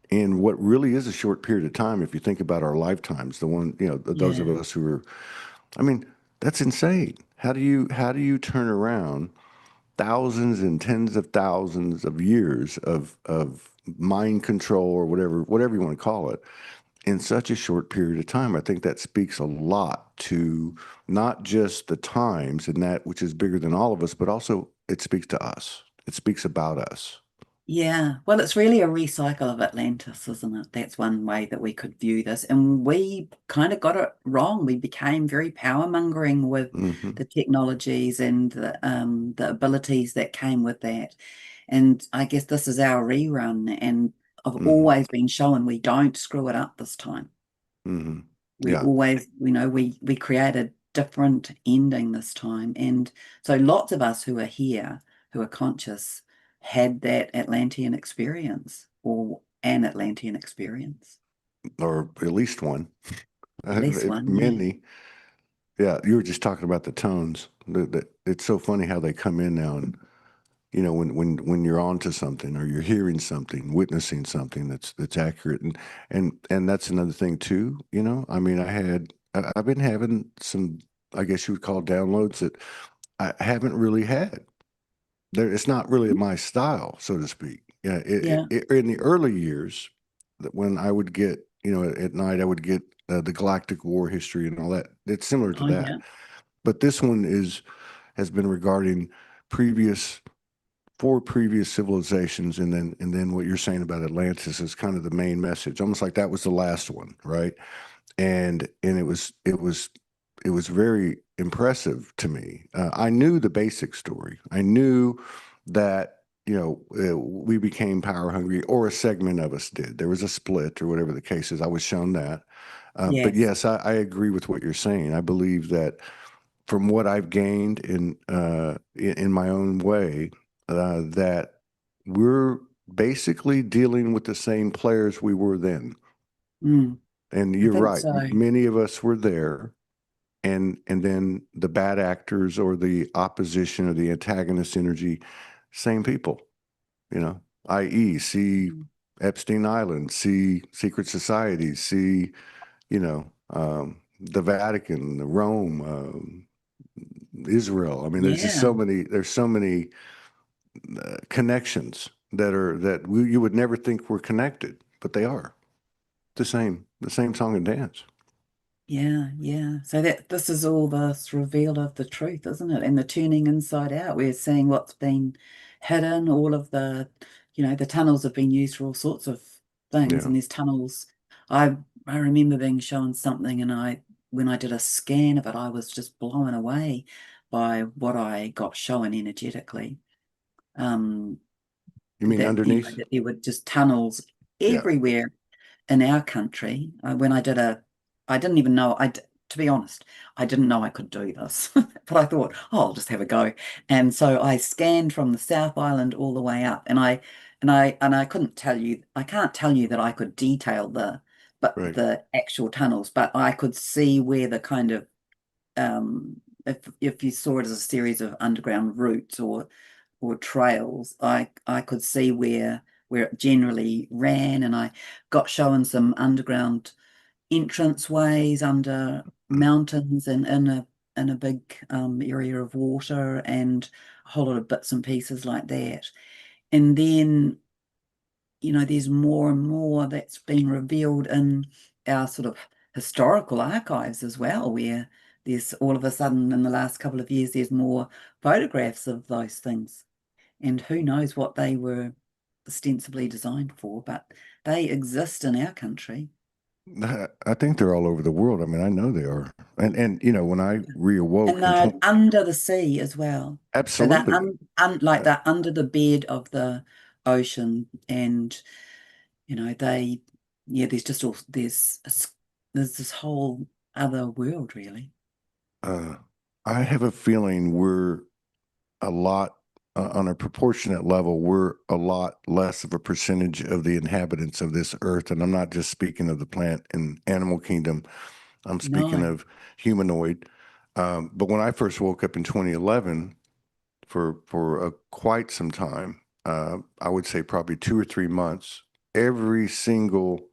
in what really is a short period of time, if you think about our lifetimes, those of Yeah. us who are, I mean, that's insane. How do you turn around thousands and tens of thousands of years of mind control or whatever you want to call it in such a short period of time? I think that speaks a lot to not just the times and that which is bigger than all of us, but also it speaks to us. It speaks about us. Yeah. Well, it's really a recycle of Atlantis, isn't it? That's one way that we could view this. And we kind of got it wrong. We became very power mongering with Hmm. the technologies and the abilities that came with that. And I guess this is our rerun. And I've Hmm. always been shown we don't screw it up this time. Hmm. We Yeah. always, we create a different ending this time. And so lots of us who are here, who are conscious, had that Atlantean experience or an Atlantean experience. Or at least one. At least one, yeah. Many. Yeah. You were just talking about the tones. It's so funny how they come in now. you know, when you're onto something or you're hearing something, witnessing something that's accurate. And that's another thing too, you know. I mean, I've been having some, I guess you would call downloads that I haven't really had. It's not really my style, so to speak. Yeah, Yeah. in the early years, that when I would get, you know, at night I would get the Galactic War history and all that. It's similar to Oh, that, yeah. but this one has been regarding previous four previous civilizations, and then what you're saying about Atlantis is kind of the main message, almost like that was the last one, right? And it was very impressive to me. I knew the basic story. I knew that, you know, we became power hungry, or a segment of us did. There was a split, or whatever the case is. I was shown that. But Yes. yes, I agree with what you're saying. I believe that from what I've gained in my own way, that we're basically dealing with the same players we were then. Mm, And I you're think right. so. Many of us were there, and then the bad actors or the opposition or the antagonist energy, same people, you know, i.e., see Mm. Epstein Island, see secret societies, see, you know, the Vatican, the Rome, Israel. I mean, there's just Yeah. there's so many connections that you would never think were connected, but they are the same song and dance. Yeah, yeah. So that this is all this reveal of the truth, isn't it? And the turning inside out. We're seeing what's been hidden, all of the, the tunnels have been used for all sorts of things. Yeah. And these tunnels, I I remember being shown something and when I did a scan of it, I was just blown away by what I got shown energetically. Um, You mean underneath? that there were just tunnels Yeah. everywhere in our country. When I didn't even know, to be honest, I didn't know I could do this, but I thought, oh, I'll just have a go. And so I scanned from the South Island all the way up, and I couldn't tell you, I can't tell you that I could detail Right. the actual tunnels, but I could see where the kind of if you saw it as a series of underground routes or trails, I could see where it generally ran, and I got shown some underground entrance ways under mountains and in a big area of water and a whole lot of bits and pieces like that. And then, there's more and more that's been revealed in our sort of historical archives as well, where there's all of a sudden in the last couple of years, there's more photographs of those things. And who knows what they were ostensibly designed for, but they exist in our country. I think they're all over the world. I mean, I know they are. And you know, when I And reawoke in they're 20, under the sea as well. So they're absolutely. like Uh, they're under the bed of the ocean, and they, yeah, there's just all there's this whole other world really. uh, I have a feeling we're a lot on a proportionate level, we're a lot less of a percentage of the inhabitants of this earth. And I'm not just speaking of the plant and animal kingdom, I'm speaking No. of humanoid. But when I first woke up in 2011, for quite some time, I would say probably 2 or 3 months, every single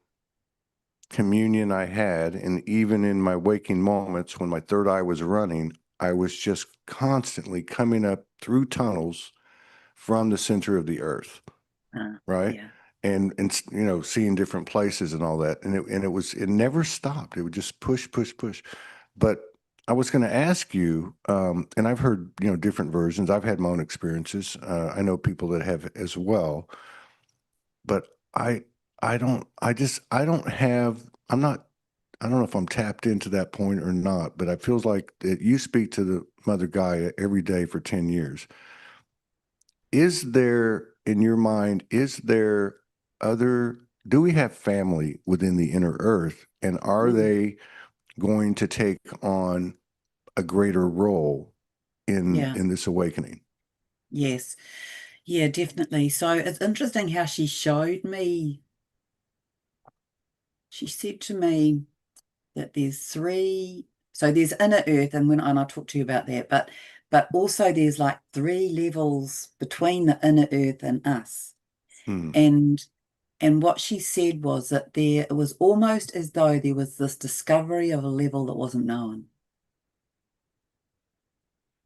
communion I had, and even in my waking moments when my third eye was running, I was just constantly coming up through tunnels from the center of the earth, right? Yeah. And you know, seeing different places and all that, and it never stopped. It would just push, push, push. But I was going to ask you, and I've heard, you know, different versions. I've had my own experiences. I know people that have as well, but I I don't have. I'm not. I don't know if I'm tapped into that point or not, but it feels like that you speak to the Mother Gaia every day for 10 years. Is there, in your mind, is there other, do we have family within the inner earth? And are Mm. they going to take on a greater role Yeah. in this awakening? Yes. Yeah, definitely. So it's interesting how she said to me that there's three, so there's inner earth, and I'll talk to you about that, but but also there's like 3 levels between the inner earth and us. Hmm. And what she said was that it was almost as though there was this discovery of a level that wasn't known.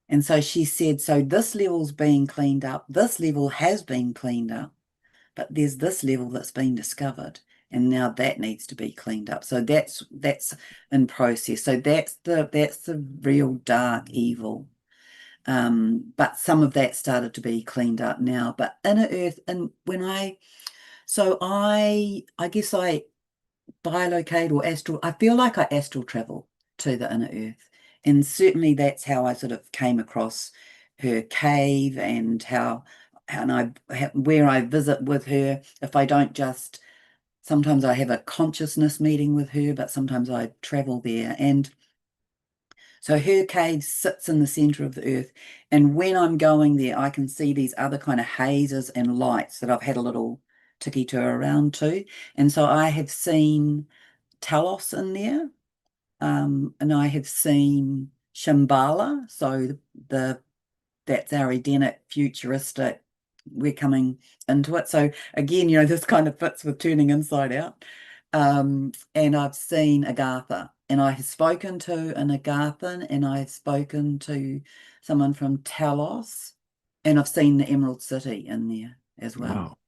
And so she said, so this level's being cleaned up, this level has been cleaned up, but there's this level that's been discovered, and now that needs to be cleaned up. So that's in process. So that's the real dark evil. But some of that started to be cleaned up now. But inner earth, and I guess I bilocate or astral, I feel like I astral travel to the inner earth. And certainly that's how I sort of came across her cave, and where I visit with her. If I don't just, sometimes I have a consciousness meeting with her, but sometimes I travel there. And so her cave sits in the center of the earth. And when I'm going there, I can see these other kind of hazes and lights that I've had a little tiki tour around to. And so I have seen Talos in there, and I have seen Shambhala. So the that's our Edenic futuristic. We're coming into it. So again, this kind of fits with turning inside out. And I've seen Agartha, and I have spoken to an Agarthan, and I've spoken to someone from Talos, and I've seen the Emerald City in there as well. Wow.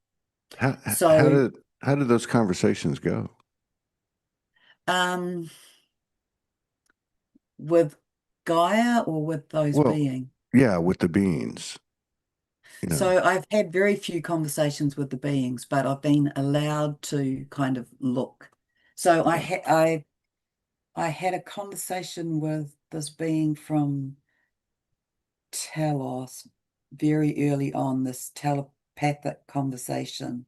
How how So, did how did those conversations go? um, with Gaia or with those Well, beings? yeah, with the beans, you know. So I've had very few conversations with the beings, but I've been allowed to kind of look. So Yeah. I had a conversation with this being from Telos very early on, this telepathic conversation,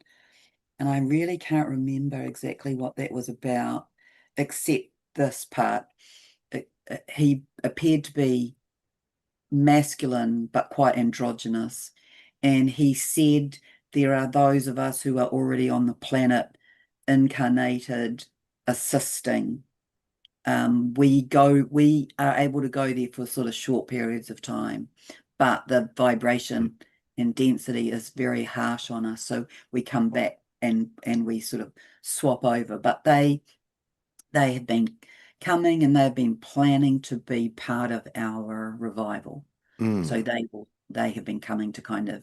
and I really can't remember exactly what that was about, except this part. He appeared to be masculine but quite androgynous. And he said there are those of us who are already on the planet incarnated assisting. We are able to go there for sort of short periods of time, but the vibration and density is very harsh on us. So we come back and we sort of swap over. But they have been coming, and they've been planning to be part of our revival. So Mm, they have been coming to kind of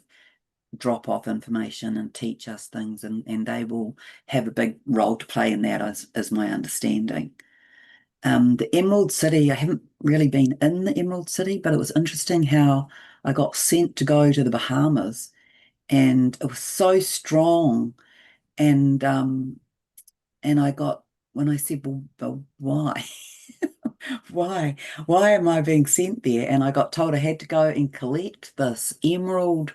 drop off information and teach us things, and they will have a big role to play in that, as my understanding. The Emerald City, I haven't really been in the Emerald City, but it was interesting how I got sent to go to the Bahamas, and it was so strong. And I got, when I said, well, why? Why? Why am I being sent there? And I got told I had to go and collect this emerald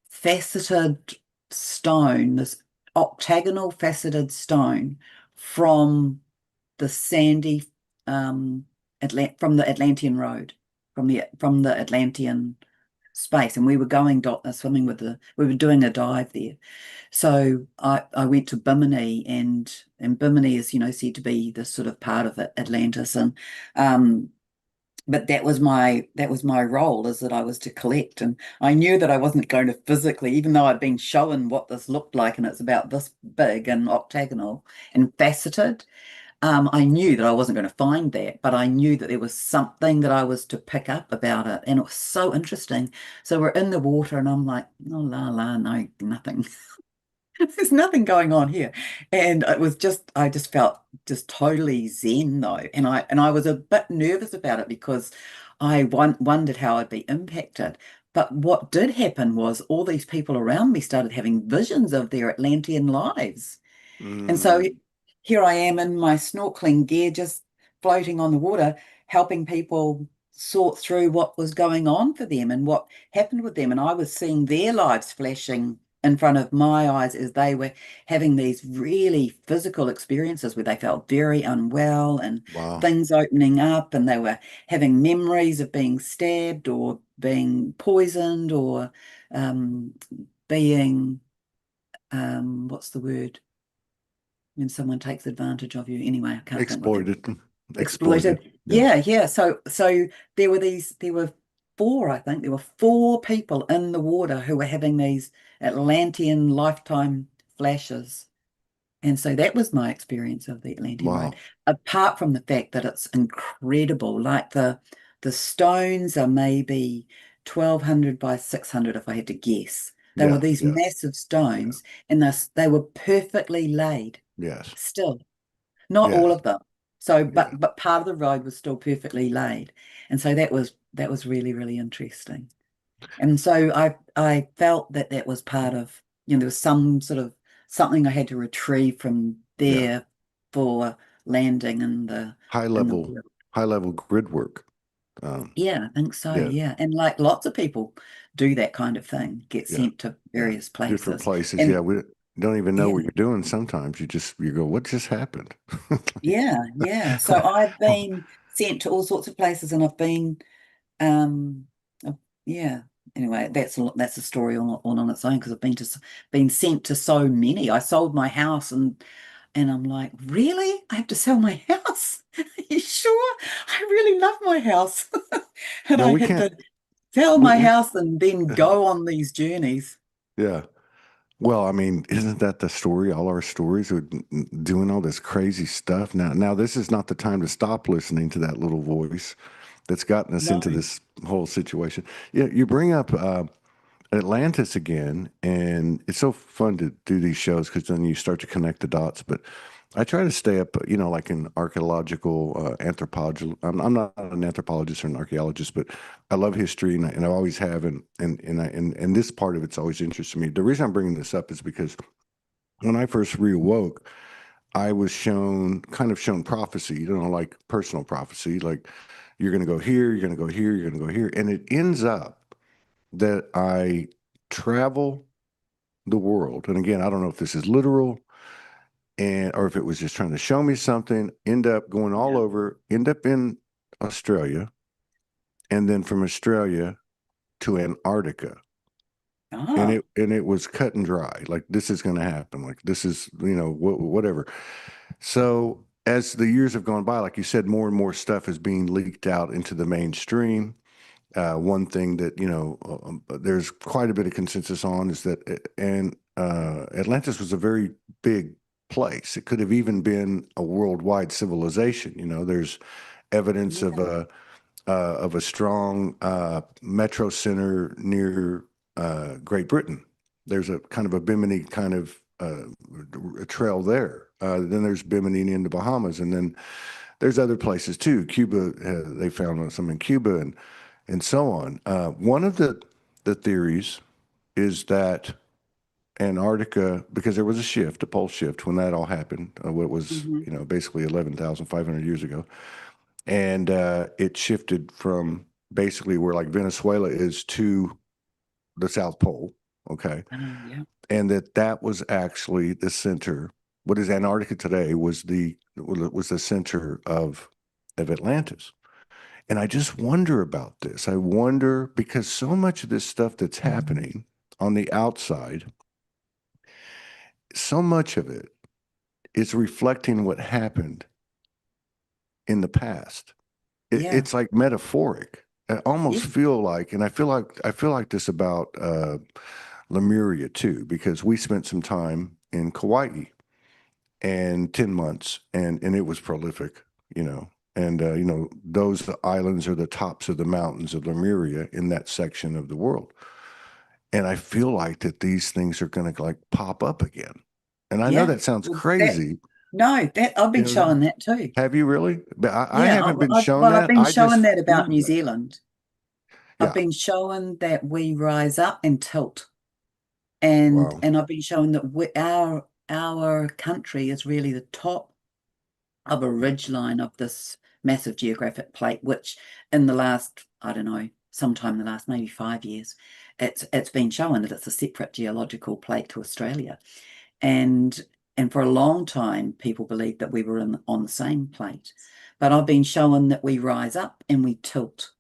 faceted stone, this octagonal faceted stone from the sandy from the Atlantean road, from the Atlantean space. And we were going swimming we were doing a dive there. So I went to Bimini, and Bimini is, said to be the sort of part of Atlantis. And but that was my role, is that I was to collect. And I knew that I wasn't going to physically, even though I'd been shown what this looked like, and it's about this big and octagonal and faceted. I knew that I wasn't going to find that, but I knew that there was something that I was to pick up about it. And it was so interesting. So we're in the water, and I'm like, oh, la la, no, nothing. There's nothing going on here. And I just felt just totally zen though. And I was a bit nervous about it, because I wondered how I'd be impacted. But what did happen was all these people around me started having visions of their Atlantean lives. And so mm, here I am in my snorkeling gear, just floating on the water, helping people sort through what was going on for them and what happened with them. And I was seeing their lives flashing in front of my eyes as they were having these really physical experiences where they felt very unwell, and wow. things opening up, and they were having memories of being stabbed or being poisoned, or um, being, what's the word? When someone takes advantage of you. Anyway, I can't think what that, Exploited. Exploited. exploited. Yeah. Yeah, yeah. So there were four, I think. There were four people in the water who were having these Atlantean lifetime flashes. And so that was my experience of the Atlantean rain. Wow. Apart from the fact that it's incredible, like the stones are maybe 1,200 by 600, if I had to guess. They were Yeah. these Yes. massive Yeah. stones, and they were perfectly laid Yes. still. Not all Yes. of them. So, Yeah. but part of the road was still perfectly laid. And so that was really, really interesting. And so I felt that that was part of, there was some sort of something I had to retrieve from Yeah. there for landing in the High in the level, world. high level grid work. Um, Yeah, I think so. yeah. Yeah. And like lots of people do that kind of thing, get Yeah. sent to Yeah. various Different places. places. Yeah. And We don't even know yeah, what you're doing. Sometimes you go, what just happened? yeah, yeah. So Like, I've oh, been sent to all sorts of places and I've been Um, yeah. Anyway, that's a story all on its own because I've been sent to so many. I sold my house and I'm like, really? I have to sell my house? Are you sure? I really love my house. And no, I we had can't. to sell We, my we, house and then go on these journeys. yeah. Well, I mean, isn't that the story? All our stories are doing all this crazy stuff. Now this is not the time to stop listening to that little voice that's gotten us No. into this whole situation. Yeah, you bring up Atlantis again, and it's so fun to do these shows because then you start to connect the dots. But I try to stay up, like in archaeological anthropology. I'm not an anthropologist or an archaeologist, but I love history, and I always have, and this part of it's always interested me. The reason I'm bringing this up is because when I first reawoke, I was shown prophecy, like personal prophecy, like you're going to go here, you're going to go here, you're going to go here, and it ends up that I travel the world. And again, I don't know if this is literal and or if it was just trying to show me something, end up going all Yeah. over, end up in Australia, and then from Australia to Antarctica. And Ah, it was cut and dry. Like this is going to happen. Like this is, whatever. So as the years have gone by, like you said, more and more stuff is being leaked out into the mainstream. One thing that there's quite a bit of consensus on is that, and Atlantis was a very big place. It could have even been a worldwide civilization. There's evidence yeah. of a strong metro center near Great Britain. There's a kind of a Bimini kind of a trail there. Then there's Bimini in the Bahamas, and then there's other places too. Cuba, they found some in Cuba, and so on. One of the theories is that Antarctica, because there was a shift, a pole shift when that all happened. What was Hmm. basically 11,500 years ago, and it shifted from basically where like Venezuela is to the South Pole. Okay, Yeah. and that was actually the center. What is Antarctica today was the center of Atlantis. And I just wonder about this. I wonder because so much of this stuff that's happening on the outside, so much of it is reflecting what happened in the past. Yeah. It's like metaphoric. I almost Yeah. feel like, and I feel like this about Lemuria too, because we spent some time in Kauai and 10 months, and it was prolific, and those islands are the tops of the mountains of Lemuria in that section of the world. And I feel like that these things are going to like pop up again. And I know Yeah. that sounds Well, that crazy. no, that I've been showing that too. Have you really? But I Yeah, haven't been shown well, I've that. been I showing just that about feel New that. Zealand. I've Yeah. been showing that we rise up and tilt, and Wow. and I've been showing that our country is really the top of a ridgeline of this massive geographic plate, which in the last, I don't know, sometime in the last maybe 5 years, it's been shown that it's a separate geological plate to Australia. And and for a long time, people believed that we were on the same plate. But I've been shown that we rise up and we tilt,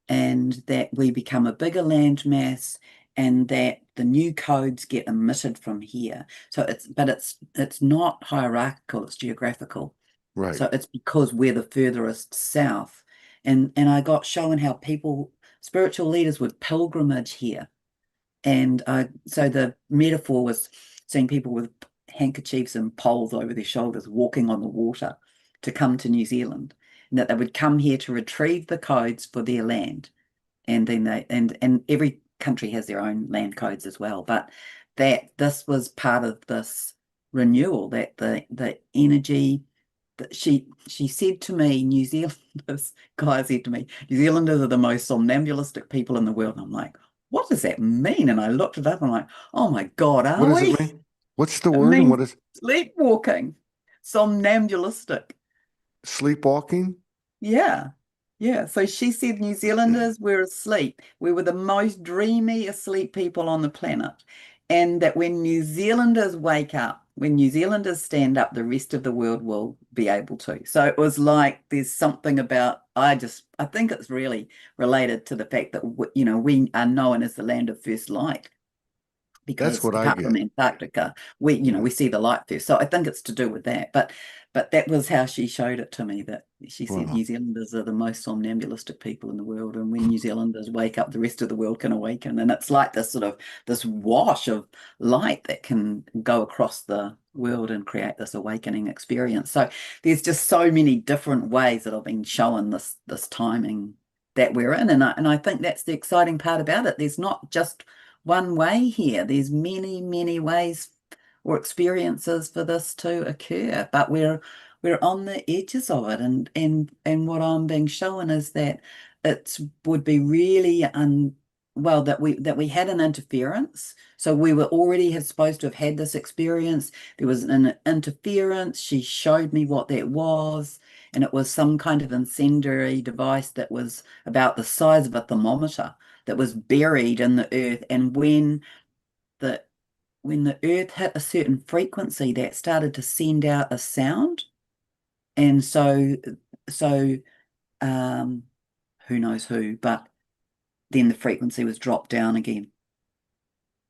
and that we become a bigger landmass, and that the new codes get emitted from here. So it's not hierarchical, it's geographical. Right. So it's because we're the furthest south. And I got shown how people spiritual leaders would pilgrimage here. And so the metaphor was seeing people with handkerchiefs and poles over their shoulders walking on the water to come to New Zealand, and that they would come here to retrieve the codes for their land. And then and every country has their own land codes as well. But that this was part of this renewal, that the energy that she said to me, New Zealanders, guy said to me, New Zealanders are the most somnambulistic people in the world. And I'm like, what does that mean? And I looked it up and I'm like, oh my God, What are does it we? mean? What's the It word and means what is sleepwalking, somnambulistic. sleepwalking? Yeah. Yeah. So she said New Zealanders were asleep. We were the most dreamy asleep people on the planet. And that when New Zealanders wake up, when New Zealanders stand up, the rest of the world will be able to. So it was like there's something about, I think it's really related to the fact that, we are known as the land of first light That's because what I apart from get. Antarctica, Yeah. we see the light first. So I think it's to do with that. But that was how she showed it to me, that she said Wow. New Zealanders are the most somnambulistic people in the world. And when New Zealanders wake up, the rest of the world can awaken. And it's like this sort of this wash of light that can go across the world and create this awakening experience. So there's just so many different ways that I've been shown this timing that we're in. And I think that's the exciting part about it. There's not just one way here. There's many, many ways or experiences for this to occur, but we're on the edges of it. And what I'm being shown is that it would be really well that we had an interference. So we were already have supposed to have had this experience. There was an interference. She showed me what that was, and it was some kind of incendiary device that was about the size of a thermometer that was buried in the earth. And the when the earth hit a certain frequency, that started to send out a sound. And so um who knows who, but then the frequency was dropped down again.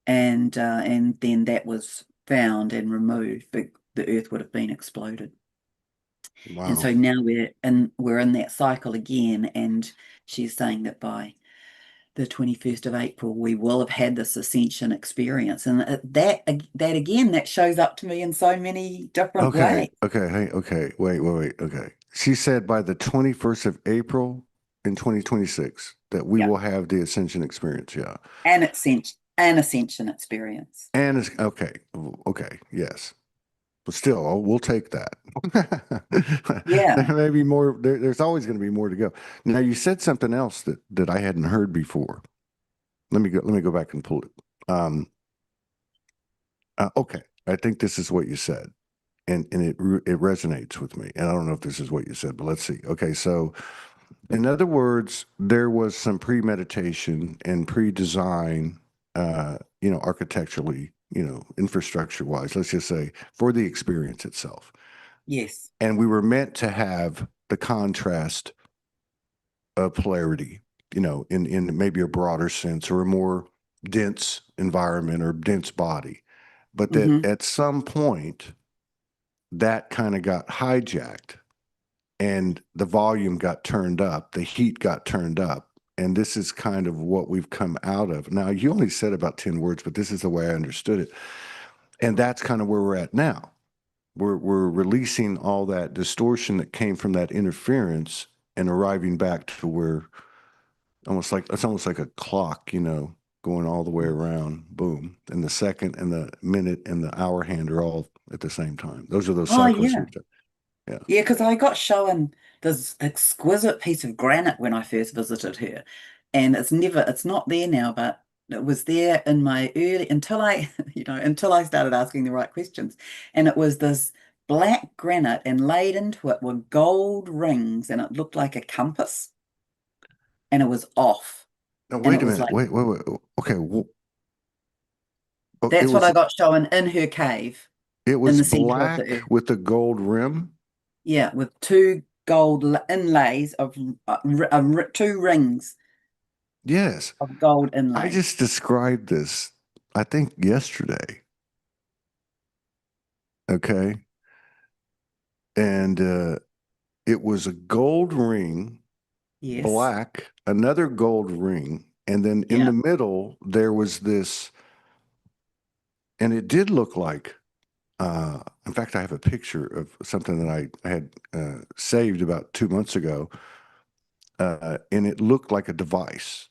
And then that was found and removed, but the earth would have been exploded. And Wow. so now we're in that cycle again, and she's saying that by the 21st of April, we will have had this ascension experience. And that again, that shows up to me in so many different Okay. ways. Okay. Hey, okay. Wait. Okay. She said by the 21st of April in 2026 that we Yeah. will have the ascension experience. Yeah. An ascension experience. And it's okay. Okay. Yes. But still, we'll take that. Yeah. There may be more. There's always going to be more to go. Now, you said something else that I hadn't heard before. Let me go back and pull it. Okay. I think this is what you said, and it resonates with me. And I don't know if this is what you said, but let's see. Okay. So, in other words, there was some premeditation and pre-design, architecturally, infrastructure wise, let's just say, for the experience itself. Yes. And we were meant to have the contrast of polarity, in maybe a broader sense or a more dense environment or dense body. But that Hmm. at some point, that kind of got hijacked and the volume got turned up, the heat got turned up. And this is kind of what we've come out of. Now, you only said about 10 words, but this is the way I understood it. And that's kind of where we're at now. We're releasing all that distortion that came from that interference and arriving back to where it's almost like a clock, going all the way around, boom. And the second and the minute and the hour hand are all at the same time. Those are those Oh, cycles yeah. you're yeah. Yeah, because I got shown this exquisite piece of granite when I first visited her. And it's not there now, but it was there in my until I, until I started asking the right questions. And it was this black granite, and laid into it were gold rings, and it looked like a compass, and it was off. No, And wait it a was minute. like, Wait. Okay. It that's what was I got shown in her cave it in was the center of the black earth. with a gold rim. Yeah, with two gold inlays of two rings Yes. of gold I inlay. just described this, I think yesterday. Okay. And it was a gold ring Yes. black, another gold ring, and then in Yeah. the middle there was this, and it did look like. In fact, I have a picture of something that I had saved about 2 months ago, and it looked like a device,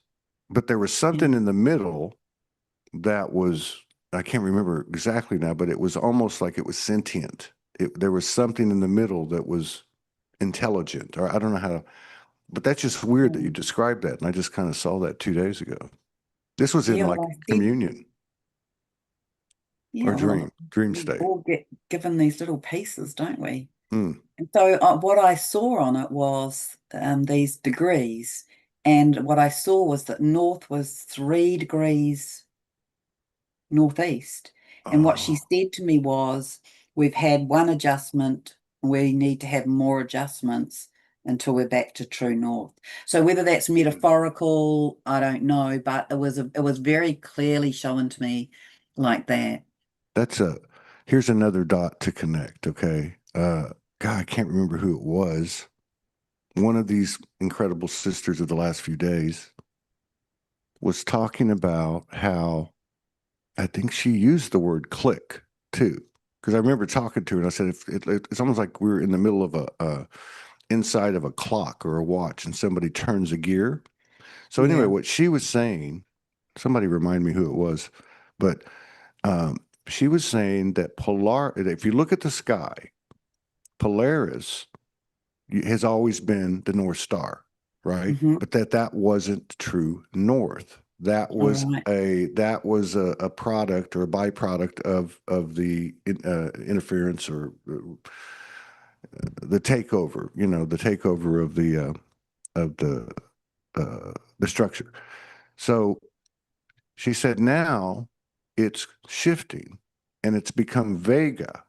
but there was something Yeah. in the middle that was, I can't remember exactly now, but it was almost like it was sentient. There was something in the middle that was intelligent, or I don't know how to, but that's just weird that you Mm. described that. And I just kind of saw that 2 days ago. This was in Yeah, like well, I said, communion or yeah, well, dream we state. all get given these little pieces, don't we? Mm. And so what I saw on it was these degrees, and what I saw was that north was 3 degrees northeast. And what she Oh, said to me was, we've had one adjustment, we need to have more adjustments until we're back to true north. So whether that's metaphorical, I don't know, but it was very clearly shown to me like that. that's a, here's another dot to connect. Okay. God, I can't remember who it was. One of these incredible sisters of the last few days was talking about how I think she used the word click too. Because I remember talking to her and I said, it's almost like we're in the middle of inside of a clock or a watch and somebody turns a gear. So anyway, Yeah. what she was saying, somebody remind me who it was, but she was saying that if you look at the sky, Polaris has always been the North Star, right? Hmm. But that wasn't true north. All right. That was a product or a byproduct of the interference or the takeover. You know, the takeover of the structure. So she said now it's shifting and it's become Vega.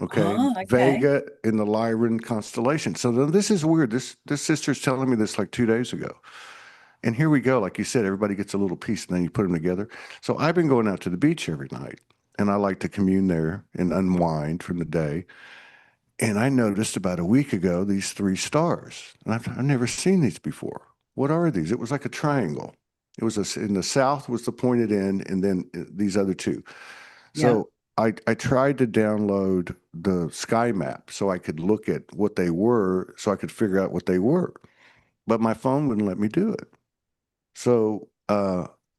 Okay, Oh, okay. Vega in the Lyran constellation. So then this is weird. This sister's telling me this like 2 days ago. And here we go. Like you said, everybody gets a little piece and then you put them together. So I've been going out to the beach every night and I like to commune there and unwind from the day. And I noticed about a week ago these three stars. And I've never seen these before. What are these? It was like a triangle. It was in the south was the pointed end, and then these other two. Yeah. So I tried to download the sky map so I could look at what they were, so I could figure out what they were. But my phone wouldn't let me do it. So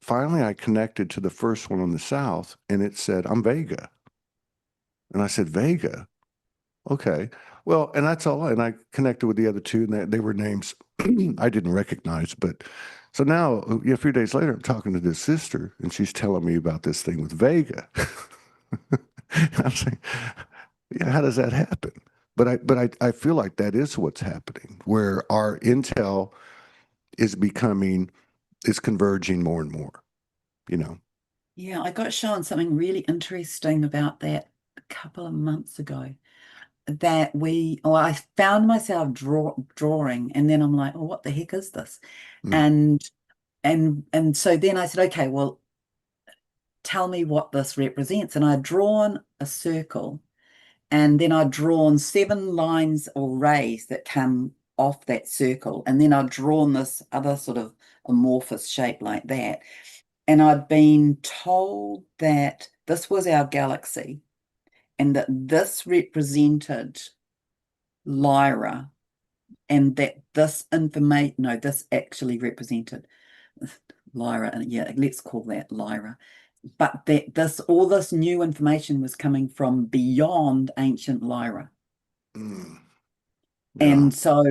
finally, I connected to the first one on the south, and it said, "I'm Vega." And I said, "Vega? Okay." Well, and that's all. And I connected with the other two, and they were names I didn't recognize. But so now, a few days later, I'm talking to this sister, and she's telling me about this thing with Vega. I'm saying, yeah, how does that happen? But I feel like that is what's happening, where our intel is is converging more and more, you know. Yeah, I got shown something really interesting about that a couple of months ago. That I found myself drawing, and then I'm like, oh, what the heck is this? Mm, And and so then I said, okay, well, tell me what this represents. And I'd drawn a circle, and then I'd drawn 7 lines or rays that come off that circle, and then I'd drawn this other sort of amorphous shape like that. And I'd been told that this was our galaxy and that this represented Lyra, and that this information, no, this actually represented Lyra, and yeah, let's call that Lyra. But that all this new information was coming from beyond ancient Lyra. mm, yeah. And so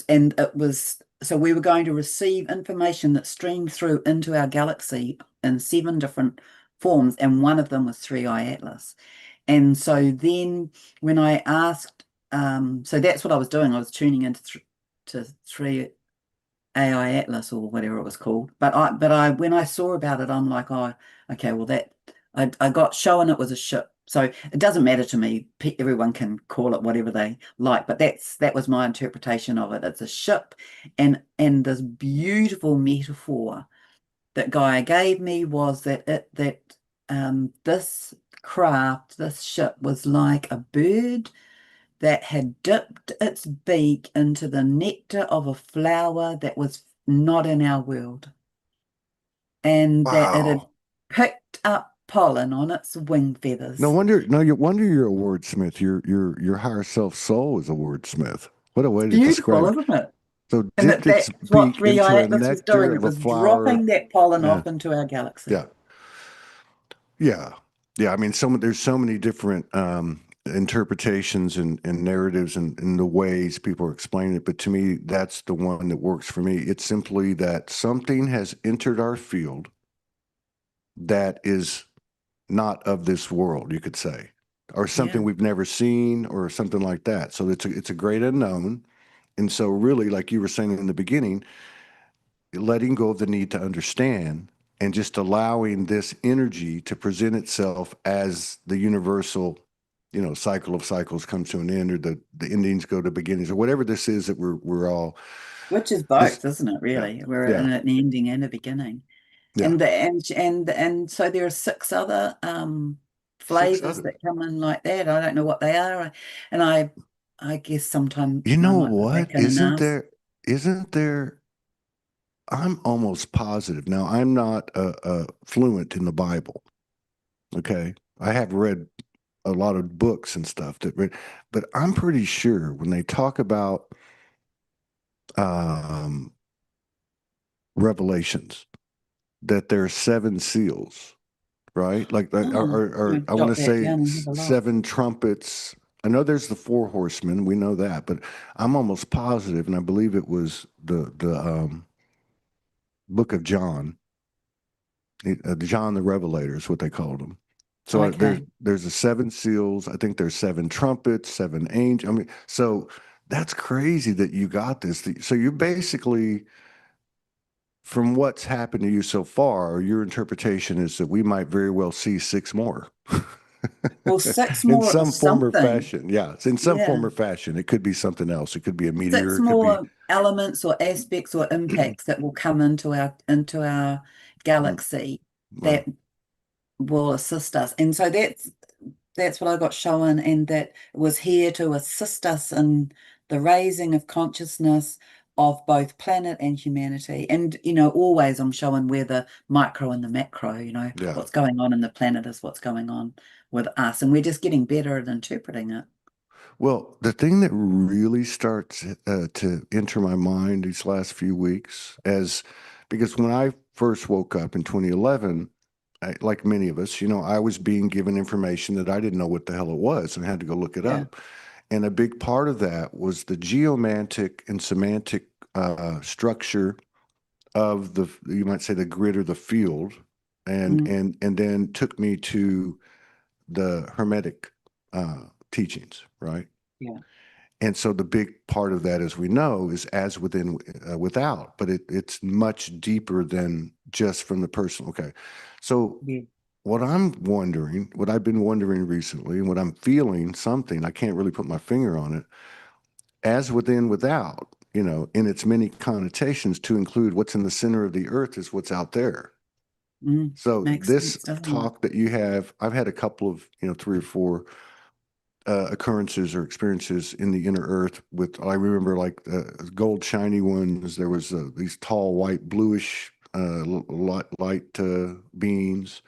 and it was, so we were going to receive information that streamed through into our galaxy in 7 different forms, and one of them was 3i Atlas. And so then when I asked, so that's what I was doing. I was tuning into to 3AI Atlas or whatever it was called. But when I saw about it, I'm like, oh, okay, well I got shown it was a ship. So it doesn't matter to me. Everyone can call it whatever they like, but that was my interpretation of it. It's a ship, and this beautiful metaphor that Gaia gave me was this craft, this ship was like a bird that had dipped its beak into the nectar of a flower that was not in our world, and that it had Wow. picked up pollen on its wing No feathers. wonder, no, you wonder you're a wordsmith. Your higher self soul is a wordsmith. What a way to Beautiful, describe it. isn't it? So And dipped its that's what beak 3i into a Atlas was doing. nectar It of a was flower. dropping that pollen Yeah, off into our galaxy. yeah, yeah, yeah. I mean, there's so many different interpretations and narratives and the ways people are explaining it. But to me, that's the one that works for me. It's simply that something has entered our field that is not of this world, you could say, or something Yeah. we've never seen, or something like that. So it's a great unknown. And so, really, like you were saying in the beginning, letting go of the need to understand and just allowing this energy to present itself as the universal, cycle of cycles comes to an end, or the endings go to beginnings, or whatever this is that we're all Which is this. both, isn't it, Yeah, really? We're yeah, in an ending and a beginning. yeah. And so there are six other Six flavors other. that come in like that. I don't know what they are. And I guess sometime You I know might go back what? in and ask. Isn't there? I'm almost positive. Now, I'm not fluent in the Bible. Okay. I have read a lot of books and stuff but I'm pretty sure when they talk about um, revelations, that there are seven seals, right? Like, Oh, or I'll I want to jot that say down and have a look. seven trumpets. I know there's the four horsemen. We know that, but I'm almost positive, and I believe it was the book of John. John the Revelator is what they called him. So Okay. there's the seven seals. I think there's seven trumpets, seven angels. I mean, so that's crazy that you got this. So you basically, from what's happened to you so far, your interpretation is that we might very well see six more Well, six in more some is form or something. fashion. Yeah, it's in some Yeah. form or fashion. It could be something else. It could be a meteor. Six It could be, more elements or aspects or impacts that will come into our mm, galaxy wow. that will assist us. And so that's what I got shown, and that was here to assist us in the raising of consciousness of both planet and humanity. And, always I'm showing where the micro and the macro, Yeah. what's going on in the planet is what's going on with us. And we're just getting better at interpreting it. Well, the thing that really starts to enter my mind these last few weeks, because when I first woke up in 2011, like many of us, I was being given information that I didn't know what the hell it was, and I had to go look it Yeah. up. And a big part of that was the geomantic and semantic structure of you might say, the grid or the field, and Mm, and then took me to the Hermetic teachings, right? yeah. And so the big part of that, as we know, is as within, without, but it's much deeper than just from the personal. Okay. So Yeah. what I've been wondering recently, and what I'm feeling something, I can't really put my finger on it, as within, without, in its many connotations, to include what's in the center of the earth is what's out there. So Makes this sense, doesn't it? talk that you have, I've had a couple of, three or four occurrences or experiences in the inner earth with, I remember, like gold shiny ones. There was these tall white bluish light beings.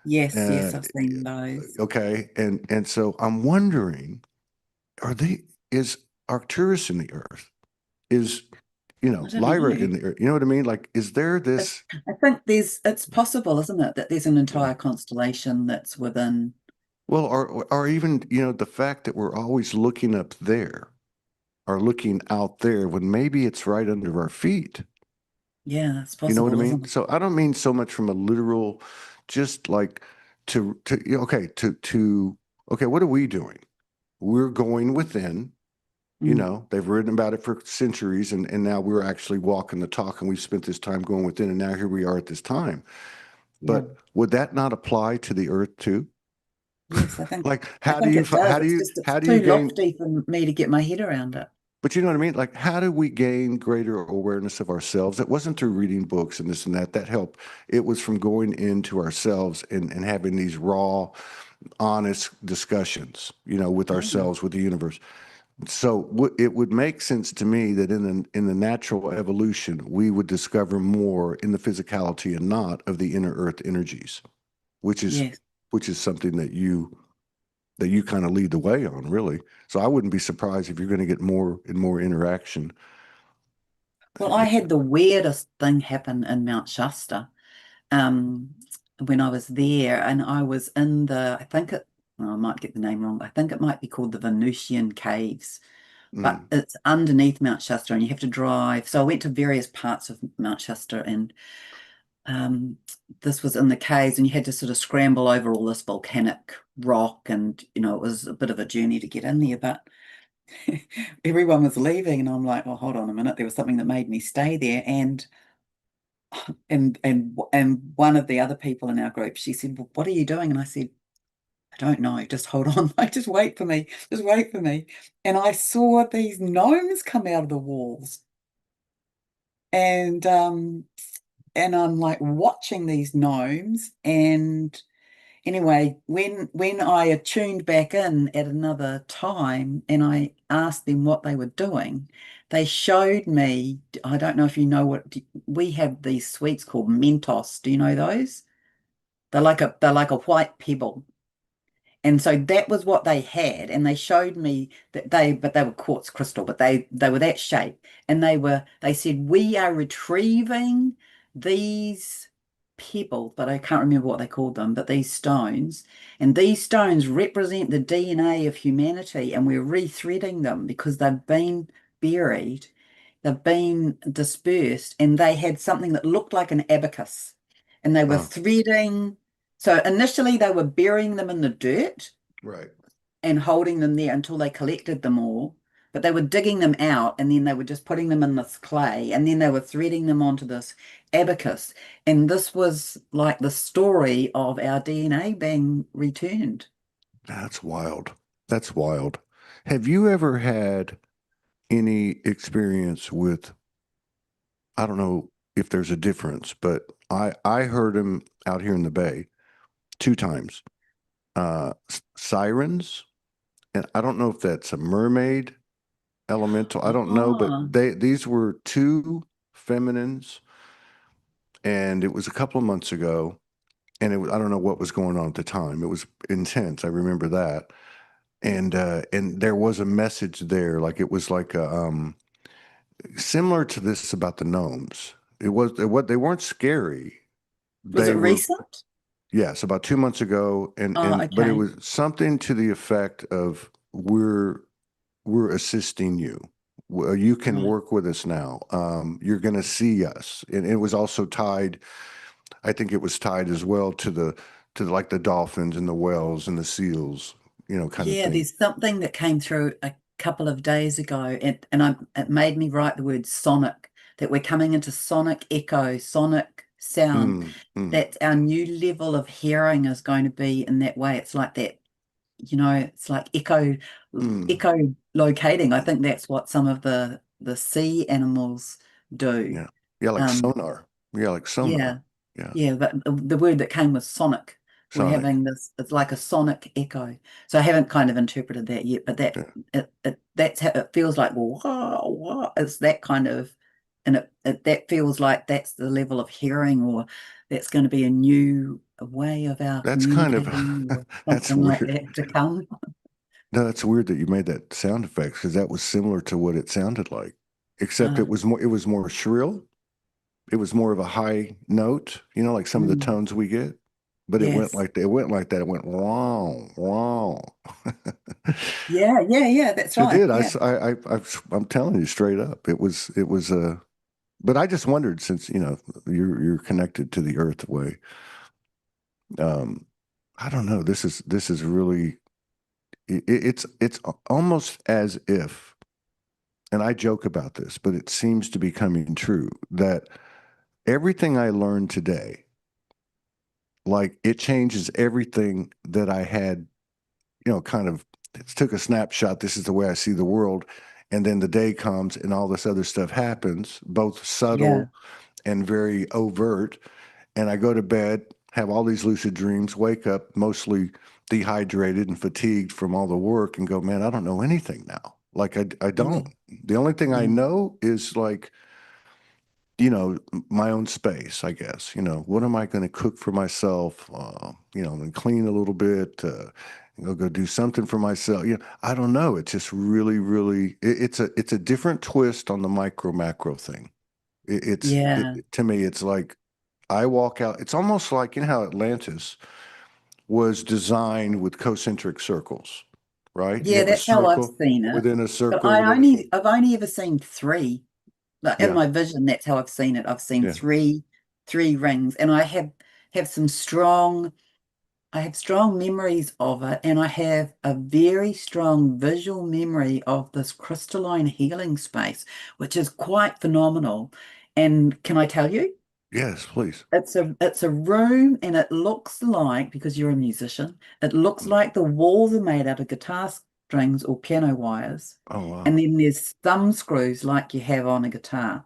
Yes, Uh, yes, I've seen those. okay, and so I'm wondering, are they is Arcturus in the earth? Is I don't Lyra know. in the earth? You know what I mean? Like, is there this? I think it's possible, isn't it, that there's an entire constellation that's within. Well, or even, the fact that we're always looking up there or looking out there when maybe it's right under our feet. Yeah, that's You know what I possible, mean? isn't it? So I don't mean so much from a literal, just like okay, okay, what are we doing? We're going within, Mm, they've written about it for centuries, and now we're actually walking the talk, and we've spent this time going within, and now here we are at this time. yeah. But would that not apply to the earth too? Yes, I think Like, I think it does. It's just it's how do you too gain? lofty for me to get my head around it. But you know what I mean? Like, how do we gain greater awareness of ourselves? It wasn't through reading books and this and that. That helped. It was from going into ourselves and having these raw, honest discussions, with Mm. ourselves, with the universe. So it would make sense to me that in the natural evolution, we would discover more in the physicality and not of the inner earth energies, which is Yes. which is something that you kind of lead the way on, really. So I wouldn't be surprised if you're going to get more and more interaction. Well, I had the weirdest thing happen in Mount Shasta um, when I was there, and I was in I think well, I might get the name wrong. I think it might be called the Venusian Caves, but Mm, it's underneath Mount Shasta, and you have to drive. So I went to various parts of Mount Shasta, and um, this was in the caves, and you had to sort of scramble over all this volcanic rock, and it was a bit of a journey to get in there, but everyone was leaving, and I'm like, well, hold on a minute. There was something that made me stay there, and one of the other people in our group, she said, well, what are you doing? And I said, I don't know. Just hold on. Like, just wait for me. Just wait for me. And I saw these gnomes come out of the walls, and I'm like watching these gnomes, and anyway, when I attuned back in at another time and I asked them what they were doing, they showed me, I don't know if you know we have these sweets called Mentos. Do you know those? They're like a white pebble. And so that was what they had, and they showed me that they were quartz crystal, but they were that shape, and they said we are retrieving these pebbles, but I can't remember what they called them, but these stones, and these stones represent the DNA of humanity, and we're rethreading them because they've been buried, they've been dispersed, and they had something that looked like an abacus, and they were oh, threading. So initially they were burying them in the dirt right. and holding them there until they collected them all. But they were digging them out and then they were just putting them in this clay and then they were threading them onto this abacus. And this was like the story of our DNA being returned. That's wild. That's wild. Have you ever had any experience with, I don't know if there's a difference, but I heard him out here in the Bay two times. Sirens, and I don't know if that's a mermaid elemental. I don't know, but Ah, these were two feminines, and it was a couple of months ago, and I don't know what was going on at the time. It was intense. I remember that. And there was a message there, like it was like similar to this about the gnomes. They weren't scary. was They it were, recent? yes, about 2 months ago, Oh, but it okay. was something to the effect of we're assisting you. You can Right. work with us now. You're going to see us, and it was also tied. I think it was tied as well to like the dolphins and the whales and the seals, kind of Yeah, thing. there's something that came through a couple of days ago, it made me write the word sonic, that we're coming into sonic echo, sonic sound. Mm, mm, That's our new level of hearing is going to be in that way. It's like that, it's like mm. echo locating. I think that's what some of the sea animals do. Yeah. Yeah, like Um, sonar. Yeah, like yeah, sonar. Yeah. yeah, but the word that came was sonic. We're Sonic. having this, it's like a sonic echo. So I haven't kind of interpreted that yet, but Yeah. that's how it feels like, well, wow, wow. It's that kind of, and that feels like that's the level of hearing, or that's going to be a new way of our That's kind of communicating, or that's something like weird. that to come. No, that's weird that you made that sound effects because that was similar to what it sounded like, except Uh, it was more shrill. It was more of a high note, like some of the mm, tones we get. But yes. it went like that. It went wrong, wrong. Yeah, yeah, yeah, that's It right. did. Yeah. I'm telling you straight up. It was. But I just wondered, since you're connected to the earth way. Um, I don't know. This is really it's almost as if, and I joke about this, but it seems to be coming true that everything I learned today, like it changes everything that I had, kind of took a snapshot. This is the way I see the world. And then the day comes and all this other stuff happens, both Yeah. subtle and very overt. And I go to bed, have all these lucid dreams, wake up mostly dehydrated and fatigued from all the work and go, man, I don't know anything now. Like I Yeah. don't. The only thing I Yeah. know is like, my own space, I guess. What am I going to cook for myself? And clean a little bit, go do something for myself. I don't know. It's just really, really, it's a different twist on the micro macro thing. Yeah. To me, it's like I walk out, it's almost like, how Atlantis was designed with concentric circles, right? You Yeah, have a that's how I've circle seen it. within a But circle within a, I've only ever seen three. Like in yeah, my vision, that's how I've seen it. I've seen yeah. three rings, and have some strong I have strong memories of it, and I have a very strong visual memory of this crystalline healing space, which is quite phenomenal. And can I tell you? Yes, please. It's a room, and it looks like, because you're a musician, it looks Mm. like the walls are made out of guitar strings or piano wires. Oh, And wow. then there's thumb screws like you have on a guitar,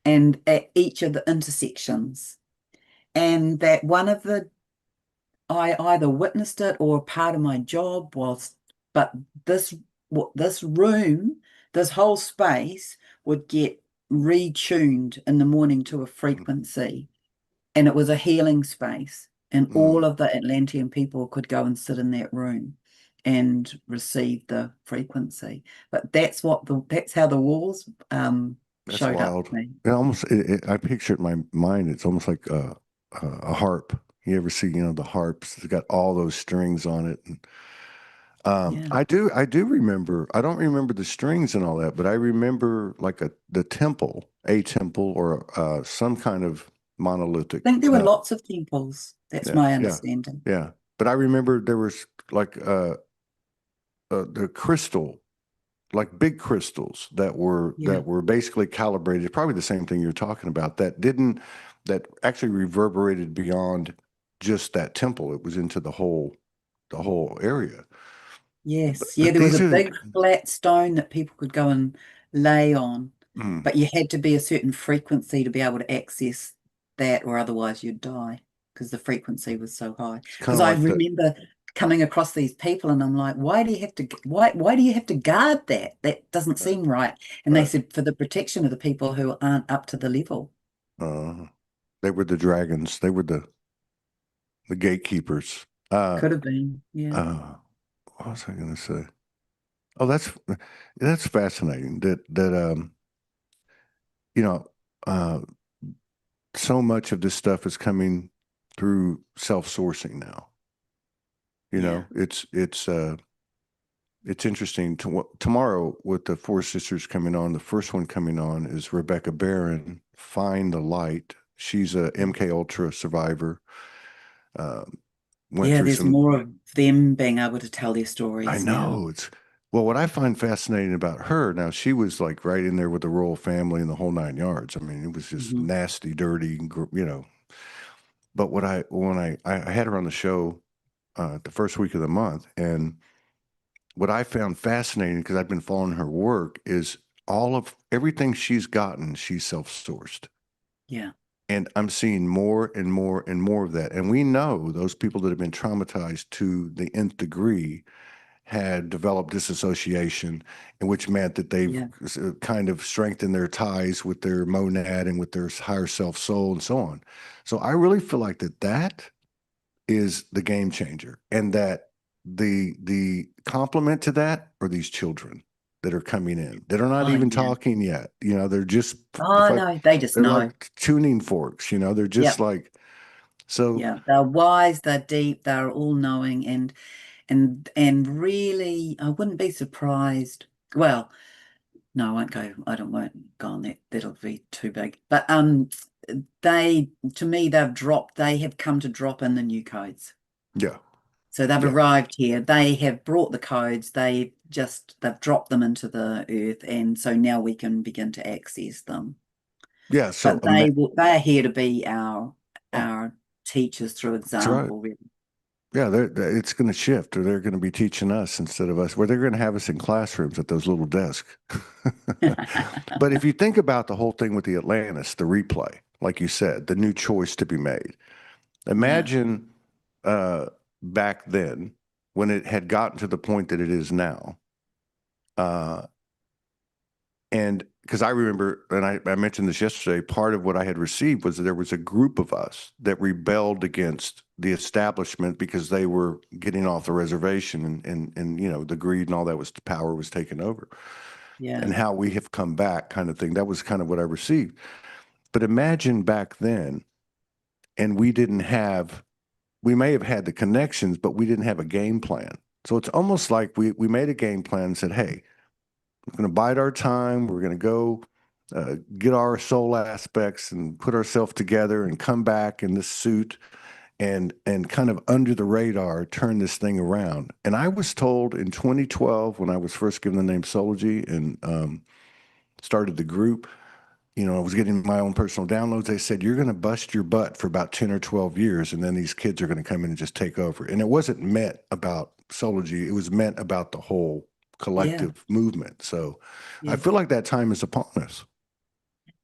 and at each of the intersections. And that one of the I either witnessed it or part of my job was, but this this room, this whole space would get retuned in the morning to a frequency, and it was a healing space, and all Mm. of the Atlantean people could go and sit in that room and receive the frequency. But that's how the walls That's showed up wild. to me. I picture it in my mind. It's almost like a harp. You ever see, the harps? It's got all those strings on it. And, Yeah, I do remember. I don't remember the strings and all that, but I remember like the temple, a temple, or some kind of monolithic. I think there were lots of temples. That's Yeah, my yeah, understanding. yeah. But I remember there was like the crystal, like big crystals Yeah. that were basically calibrated, probably the same thing you're talking about, that actually reverberated beyond just that temple. It was into the whole area. But, Yes. Yeah, but there was these a are big flat stone that people could go and lay on, mm, but you had to be a certain frequency to be able to access that, or otherwise you'd die because the frequency was so high. it's kind Because of I like the remember coming across these people and I'm like, why do you have to guard that? That doesn't right, seem right. And they right. said for the protection of the people who aren't up to the level. Uh, they were the dragons. They were the gatekeepers. Could have been. Yeah. What was I going to say? Oh, that's fascinating. That you know, uh, so much of this stuff is coming through self-sourcing now. Yeah. It's interesting. Tomorrow with the four sisters coming on, the first one coming on is Rebecca Barron. Find the Light. She's a MK Ultra survivor. Um, went Yeah, through there's some. more of them being able to tell their I stories now. know it's well. What I find fascinating about her now, she was like right in there with the royal family and the whole nine yards. I mean, it was just Hmm. nasty, dirty, But when I had her on the show the first week of the month, and what I found fascinating because I've been following her work is all of everything she's gotten, she's self-sourced. Yeah. And I'm seeing more and more and more of that. And we know those people that have been traumatized to the nth degree had developed disassociation, and which meant that they've Yeah. kind of strengthened their ties with their monad and with their higher self soul and so on. So I really feel like that is the game changer, and that the complement to that are these children that are coming in that are not Oh, even yeah. talking yet. They're just Oh, no, they just they're know. like tuning forks. They're just Yep. like so. Yeah. They're wise, they're deep, they're all knowing, and really, I wouldn't be surprised. Well, no, I won't go. I won't go on that. That'll be too big. But they to me they have come to drop in the new codes. Yeah, So they've yeah, arrived here. They have brought the codes. They've dropped them into the earth, and so now we can begin to access them. yeah. So But they are here to be oh, our teachers through that's right. example, really. Yeah, it's going to shift, or they're going to be teaching us instead of us, where they're going to have us in classrooms at those little desks. But if you think about the whole thing with the Atlantis, the replay, like you said, the new choice to be made, Yeah, imagine back then. when it had gotten to the point that it is now. And because I remember, and I mentioned this yesterday, part of what I had received was that there was a group of us that rebelled against the establishment because they were getting off the reservation, and you know, the greed and all that was, the power was taken over, Yeah. and how we have come back, kind of thing. That was kind of what I received. But imagine back then, and we may have had the connections, but we didn't have a game plan. So it's almost like we made a game plan and said, hey, we're going to bide our time. We're going to go get our soul aspects and put ourselves together and come back in this suit and kind of under the radar turn this thing around. And I was told in 2012, when I was first given the name Soulogy and started the group, you know, I was getting my own personal downloads. They said, you're going to bust your butt for about 10 or 12 years, and then these kids are going to come in and just take over. And it wasn't meant about Soulogy. It was meant about the whole Yeah. collective movement. So I feel Yes. like that time is upon us.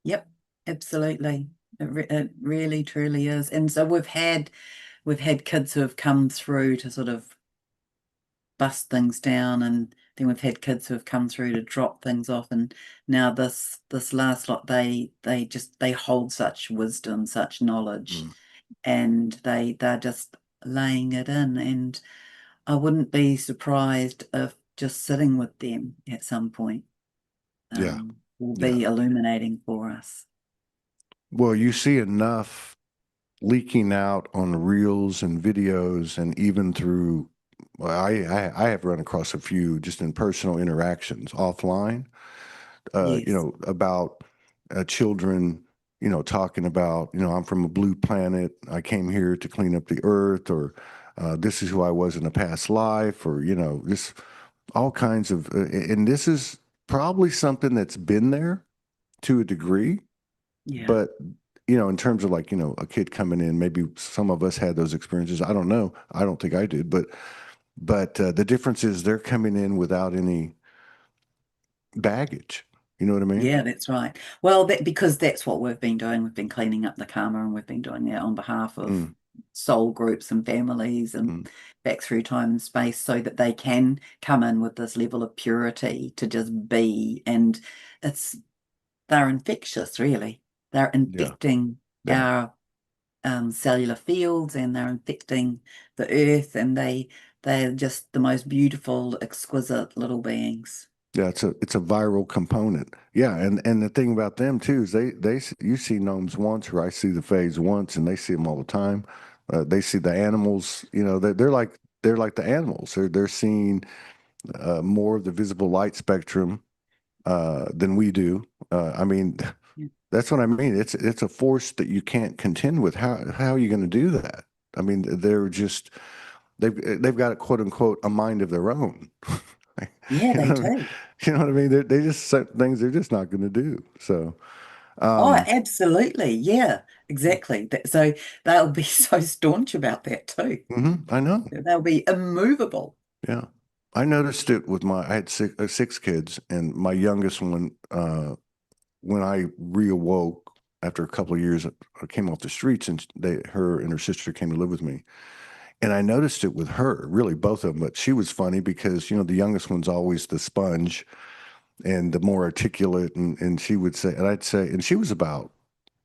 Yep. Absolutely. It really truly is. And so we've had kids who have come through to sort of bust things down, and then we've had kids who have come through to drop things off, and now this last lot, they hold such wisdom, such knowledge, Mm, and they're just laying it in. And I wouldn't be surprised if just sitting with them at some point yeah. will Yeah. be illuminating for us. Well, you see enough leaking out on reels and videos, and even through, well, I have run across a few just in personal interactions offline, you Yes. know, about children, you know, talking about, you know, I'm from a blue planet. I came here to clean up the earth, or this is who I was in a past life, or, you know, this all kinds of, and this is probably something that's been there to a degree, Yeah. but, you know, in terms of like, you know, a kid coming in, maybe some of us had those experiences. I don't know. I don't think I did, but the difference is they're coming in without any baggage. You know what I mean? Yeah, that's right. Well, because that's what we've been doing. We've been cleaning up the karma, and we've been doing that on behalf of Mm, soul groups and families and mm, back through time and space, so that they can come in with this level of purity to just be. And it's they're infectious, really. They're yeah, infecting yeah. our cellular fields, and they're infecting the earth, and they're just the most beautiful, exquisite little beings. Yeah, it's a viral component. Yeah, and the thing about them too is you see gnomes once, or I see the phase once, and they see them all the time. They see the animals. You know, they're like the animals. They're seeing more of the visible light spectrum than we do. I mean, Yeah. that's what I mean. It's a force that you can't contend with. How are you going to do that? I mean, they've got a quote unquote a mind of their own. Yeah, You they know, do. you know what I mean? They just set things they're just not going to do. So, Oh, um, absolutely. Yeah, exactly. So they'll be so staunch about that too. I know. They'll be immovable. Yeah, I noticed it with I had six kids, and my youngest one, when I reawoke after a couple of years, I came off the streets, and her and her sister came to live with me. And I noticed it with her, really both of them. But she was funny because, you know, the youngest one's always the sponge and the more articulate. And she would say, and I'd say, and she was about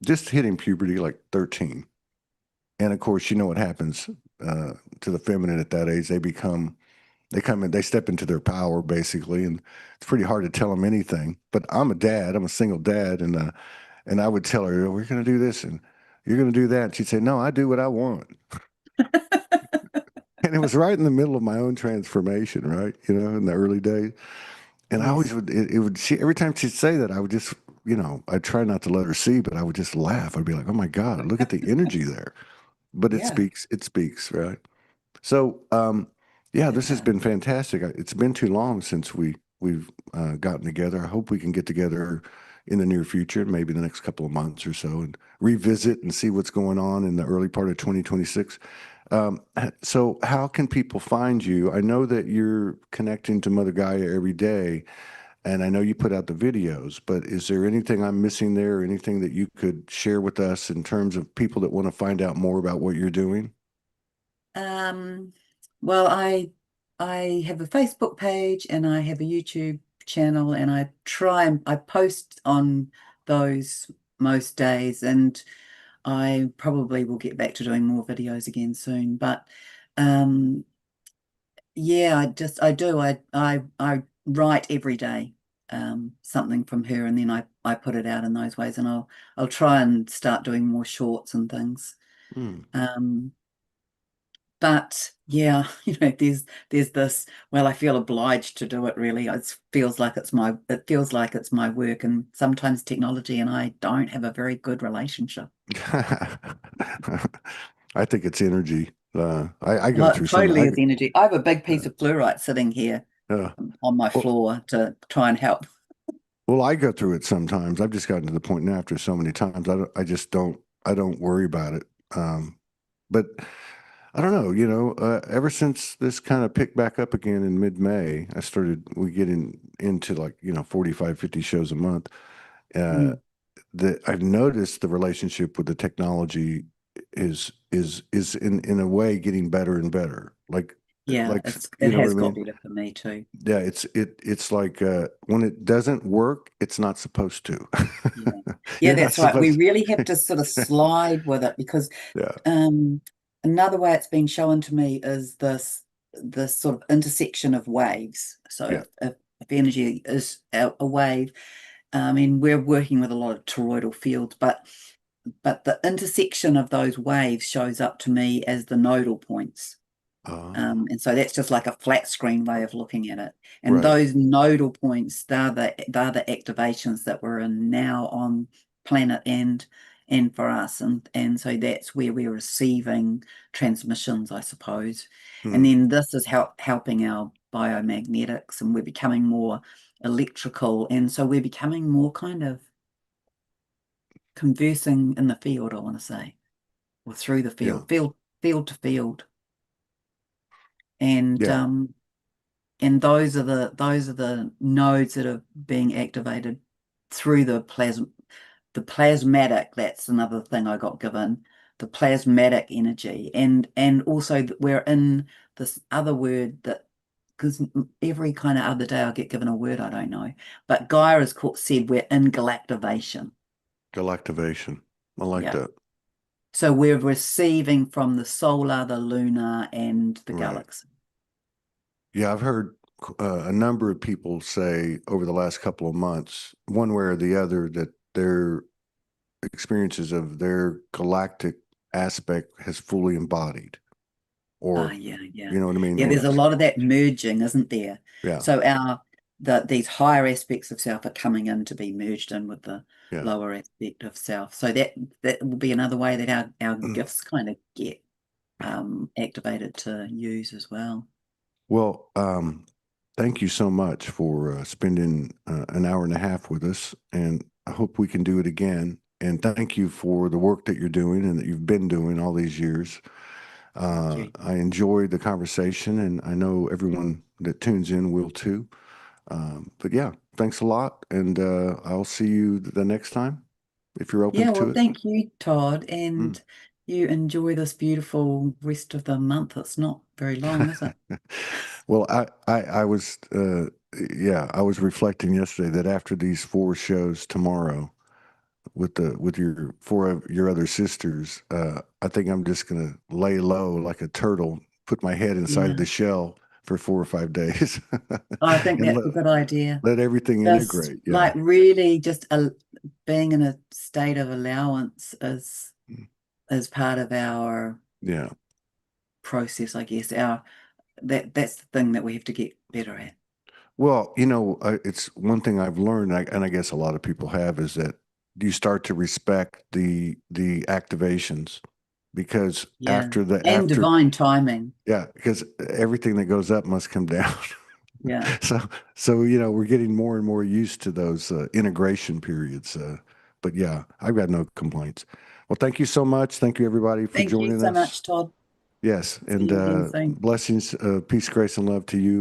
just hitting puberty, like 13. And of course, you know what happens to the feminine at that age. They come in, they step into their power basically. And it's pretty hard to tell them anything. But I'm a dad, I'm a single dad. And I would tell her, "Oh, we're going to do this and you're going to do that." And she'd say, "No, I do what I want." And it was right in the middle of my own transformation, right? You know, in the early days. And I always Yes. would, it would, every time she'd say that, I would just, you know, I'd try not to let her see, but I would just laugh. I'd be like, oh my God, look at the energy there. But Yeah, it speaks, right? So, yeah, it this has does. been fantastic. It's been too long since we've gotten together. I hope we can get together in the near future, maybe the next couple of months or so, and revisit and see what's going on in the early part of 2026. So, how can people find you? I know that you're connecting to Mother Gaia every day, and I know you put out the videos, but is there anything I'm missing there, or anything that you could share with us in terms of people that want to find out more about what you're doing? Um, well, I I have a Facebook page and I have a YouTube channel, and I try and I post on those most days, and I probably will get back to doing more videos again soon. But um yeah, I write every day something from her, and then I put it out in those ways, and I'll try and start doing more shorts and things. Hmm. Um but yeah, there's this, well, I feel obliged to do it really. It feels like it's my work, and sometimes technology and I don't have a very good relationship. I think it's energy. I go through some. Totally is energy. I have a big piece of fluorite sitting here Uh, on my well, floor to try and help. well, I go through it sometimes. I've just gotten to the point now after so many times. I just don't. I don't worry about it. But I don't know. Ever since this kind of picked back up again in mid-May, we getting into like 45, 50 shows a month. Uh, Mm. that I've noticed the relationship with the technology is in a way getting better and better. Yeah, Like you it know what I has got mean? better for me too. Yeah, it's like when it doesn't work, it's not supposed to. Yeah. Yeah, You're not that's right. We supposed really have to sort of slide with it, because yeah, um another way it's been shown to me is this sort of intersection of waves. So yeah. if energy is a wave, I mean, we're working with a lot of toroidal fields, but the intersection of those waves shows up to me as the nodal points. Oh, And so that's just like a flat screen way of looking at it. And right. those nodal points, they're the activations that we're in now on planet and for us. And so that's where we're receiving transmissions, I suppose. And Hmm. then this is helping our biomagnetics, and we're becoming more electrical. And so we're becoming more kind of conversing in the field, I want to say, or through the Yeah. field to field. And Yeah. those are the nodes that are being activated through the plasmatic. That's another thing I got given, the plasmatic energy, and also that we're in this other word that, because every kind of other day I get given a word I don't know, but Gaia has said we're in galactivation. Galactivation. I like Yeah. that. So we're receiving from the solar, the lunar, and the Right. galaxy. Yeah, I've heard a number of people say over the last couple of months, one way or the other, that their experiences of their galactic aspect has fully embodied, Ah, or yeah, yeah. you know what I mean? Yeah, Or there's a lot of that merging, isn't there? yeah, So these higher aspects of self are coming in to be merged in with the yeah. lower aspect of self. So that will be another way that our gifts kind of get activated to use as well. Well, thank you so much for spending an hour and a half with us, and I hope we can do it again. And thank you for the work that you're doing and that you've been doing all these years. Thank you. I enjoyed the conversation, and I know everyone that tunes in will too. But yeah, thanks a lot, and I'll see you the next time if you're open Yeah, to well, it. thank you, Todd, Mm. and you enjoy this beautiful rest of the month. It's not very long, is it? Well, I was, yeah, I was reflecting yesterday that after these four shows tomorrow with your four of your other sisters, I think I'm just gonna lay low like a turtle, put my head inside Yeah, the shell for 4 or 5 days, I think and that's a good idea. let everything Just integrate. Yeah, like really just being in a state of allowance is part of our yeah. process, I guess. That's the thing that we have to get better at. Well, it's one thing I've learned, and I guess a lot of people have, is that you start to respect the activations because Yeah. And after divine timing. yeah, because everything that goes up must come down. Yeah. So we're getting more and more used to those integration periods. But yeah, I've got no complaints. Well, thank you so much. Thank you everybody for Thank you joining so us. much, Todd. Yes, See and you again soon. blessings, peace, grace, and love to you.